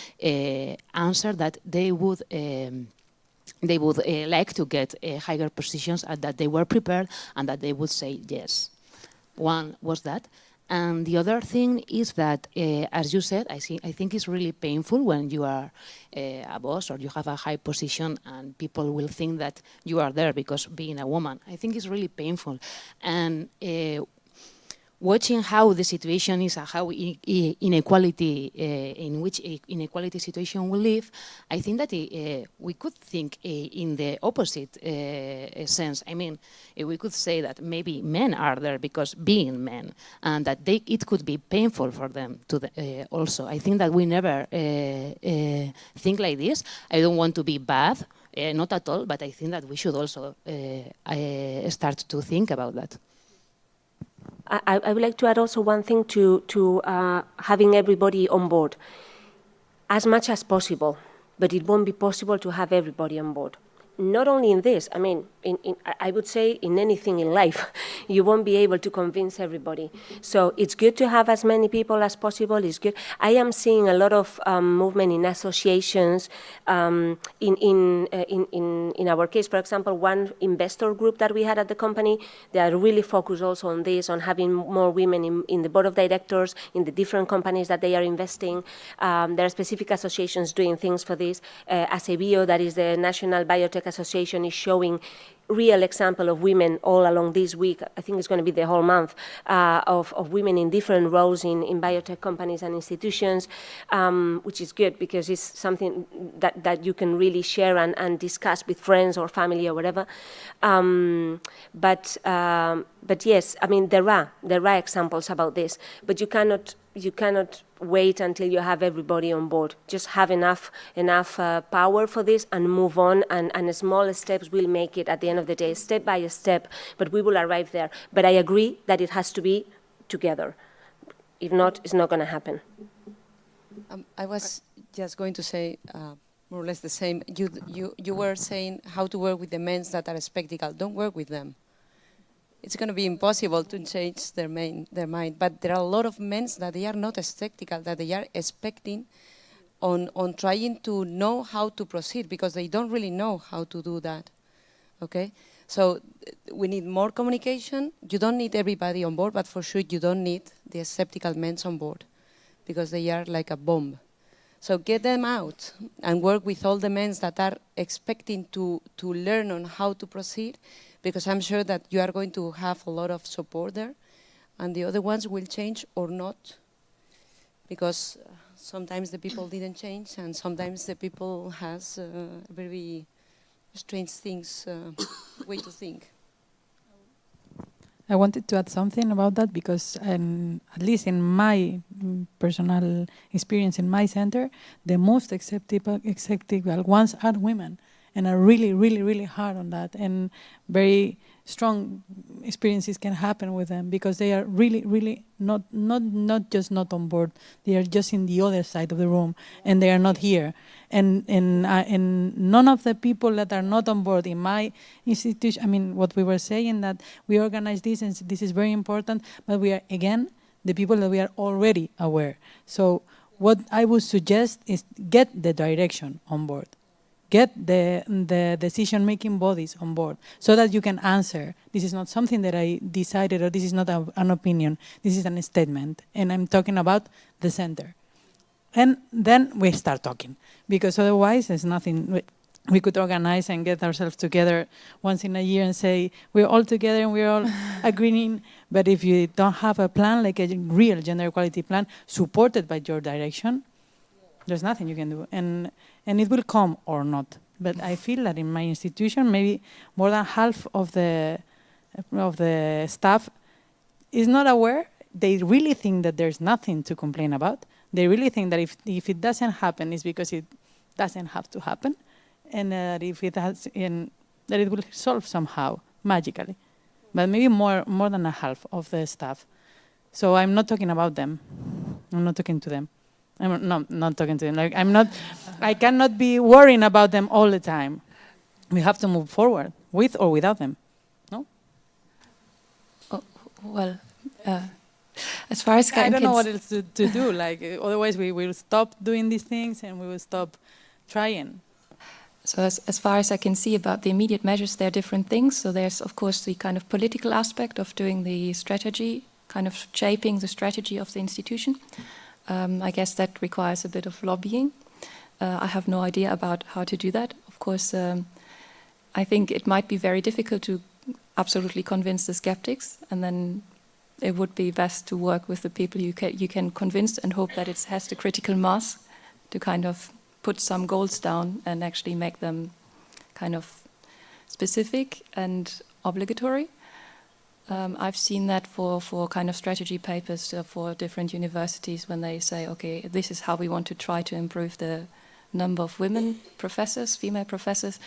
answered that they would like to get higher positions, and that they were prepared, and that they would say yes. One was that. And the other thing is that, as you said, I think it's really painful when you are a boss or you have a high position and people will think that you are there because being a woman. I think it's really painful. And watching how the situation is and how inequality, in which inequality situation we live, I think that we could think in the opposite sense. I mean, we could say that maybe men are there because being men, and that it could be painful for them to also. I think that we never think like this. I don't want to be bad, not at all, but I think that we should also start to think about that. I would like to add also one thing to having everybody on board. As much as possible, but it won't be possible to have everybody on board. Not only in this, I mean, I would say in anything in life, you won't be able to convince everybody. So it's good to have as many people as possible. It's good. I am seeing a lot of movement in associations. In our case, for example, one investor group that we had at the company, they are really focused also on this, on having more women in the board of directors, in the different companies that they are investing. There are specific associations doing things for this. ASEBIO, that is the National Biotech Association, is showing real example of women all along this week. I think it's going to be the whole month of women in different roles in biotech companies and institutions, which is good because it's something that you can really share and discuss with friends or family or whatever. But yes, I mean there are examples about this, but you cannot wait until you have everybody on board. Just have enough power for this and move on, and small steps will make it at the end of the day, step by step, but we will arrive there. But I agree that it has to be together. If not, it's not going to happen. I was just going to say more or less the same. You were saying how to work with the men that are skeptical. Don't work with them. It's going to be impossible to change their mind. But there are a lot of men that they are not skeptical, that they are expecting on trying to know how to proceed, because they don't really know how to do that. Okay? So we need more communication. You don't need everybody on board, but for sure you don't need the skeptical men on board, because they are like a bomb. So get them out and work with all the men that are expecting to learn on how to proceed, because I'm sure that you are going to have a lot of support there, and the other ones will change or not, because sometimes the people didn't change, and sometimes the people has very strange things, way to think. I wanted to add something about that, because at least in my personal experience in my center, the most acceptable ones are women, and are really, really, really hard on that, and very strong experiences can happen with them, because they are really, really not just not on board. They are just in the other side of the room, and they are not here. And none of the people that are not on board in my institution, I mean, what we were saying, that we organize this, and this is very important, but we are, again, the people that we are already aware. So what I would suggest is get the direction on board. Get the decision-making bodies on board, so that you can answer. This is not something that I decided, or this is not an opinion. This is a statement, and I'm talking about the center. And then we start talking, because otherwise there's nothing. We could organize and get ourselves together once in a year and say, we're all together and we're all agreeing. But if you don't have a plan, like a real gender equality plan, supported by your direction, there's nothing you can do. And it will come or not. But I feel that in my institution, maybe more than half of the staff is not aware. They really think that there's nothing to complain about. They really think that if it doesn't happen, it's because it doesn't have to happen, and if it has, that it will solve somehow magically. But maybe more than a half of the staff. So I'm not talking about them. I'm not talking to them. I'm not talking to them. Like I cannot be worrying about them all the time. We have to move forward, with or without them. No? Oh, well, as far as I don't know what else to do. Like otherwise, we will stop doing these things and we will stop trying. So as far as I can see about the immediate measures, there are different things. So there's, of course, the kind of political aspect of doing the strategy, kind of shaping the strategy of the institution. I guess that requires a bit of lobbying. I have no idea about how to do that. Of course, I think it might be very difficult to absolutely convince the skeptics, and then it would be best to work with the people you can convince and hope that it has the critical mass to kind of put some goals down and actually make them kind of specific and obligatory. I've seen that for kind of strategy papers for different universities, when they say, okay, this is how we want to try to improve the number of women professors, female professors.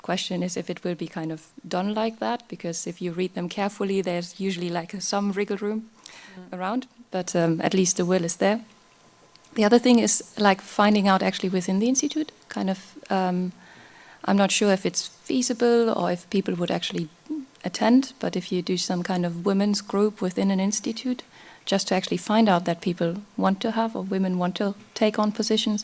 Question is if it will be kind of done like that, because if you read them carefully, there's usually like some wriggle room around, but at least the will is there. The other thing is like finding out actually within the institute, kind of, I'm not sure if it's feasible or if people would actually attend, but if you do some kind of women's group within an institute, just to actually find out that people want to have or women want to take on positions.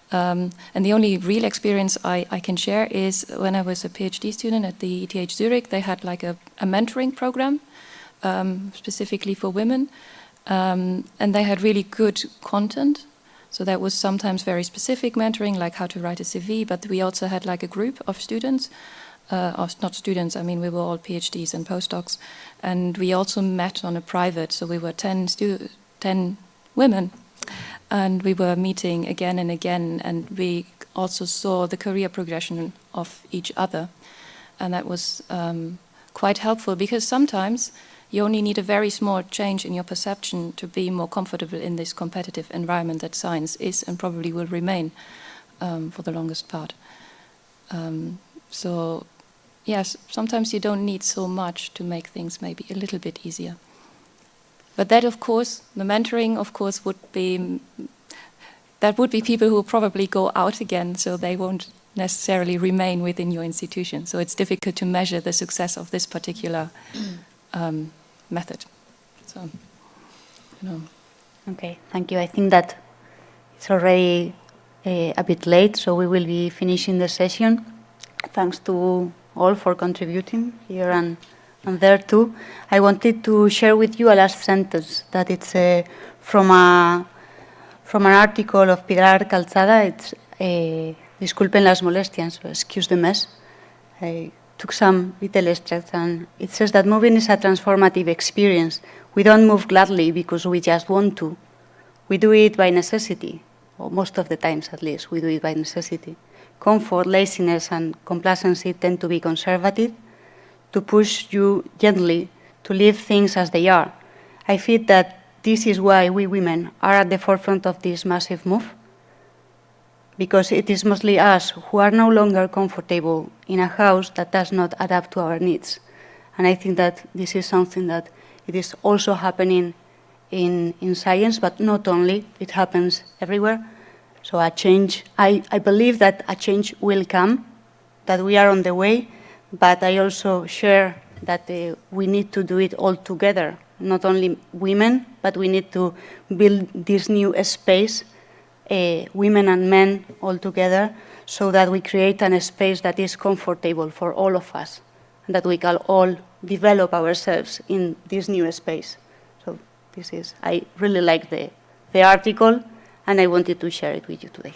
And the only real experience I can share is when I was a PhD student at the ETH Zurich, they had like a mentoring program specifically for women, and they had really good content. So that was sometimes very specific mentoring, like how to write a CV, but we also had like a group of students, or not students, I mean we were all PhDs and postdocs, and we also met on a private, so we were 10 women, and we were meeting again and again, and we also saw the career progression of each other, and that was quite helpful, because sometimes you only need a very small change in your perception to be more comfortable in this competitive environment that science is and probably will remain for the longest part. So yes, sometimes you don't need so much to make things maybe a little bit easier. But that, of course, the mentoring, of course, would be people who probably go out again, so they won't necessarily remain within your institution. So it's difficult to measure the success of this particular method. So, Okay, thank you. I think that it's already a bit late, so we will be finishing the session. Thanks to all for contributing here and there too. I wanted to share with you a last sentence that it's from an article of Pilar Calzada. It's disculpen las molestias, so excuse the mess. I took some little extracts, and it says that moving is a transformative experience. We don't move gladly because we just want to. We do it by necessity, or most of the times at least, we do it by necessity. Comfort, laziness, and complacency tend to be conservative, to push you gently to leave things as they are. I feel that this is why we women are at the forefront of this massive move, because it is mostly us who are no longer comfortable in a house that does not adapt to our needs. And I think that this is something that it is also happening in science, but not only, it happens everywhere. So a change, I believe that a change will come, that we are on the way, but I also share that we need to do it all together, not only women, but we need to build this new space, women and men all together, so that we create a space that is comfortable for all of us, and that we can all develop ourselves in this new space. So this is, I really like the article, and I wanted to share it with you today.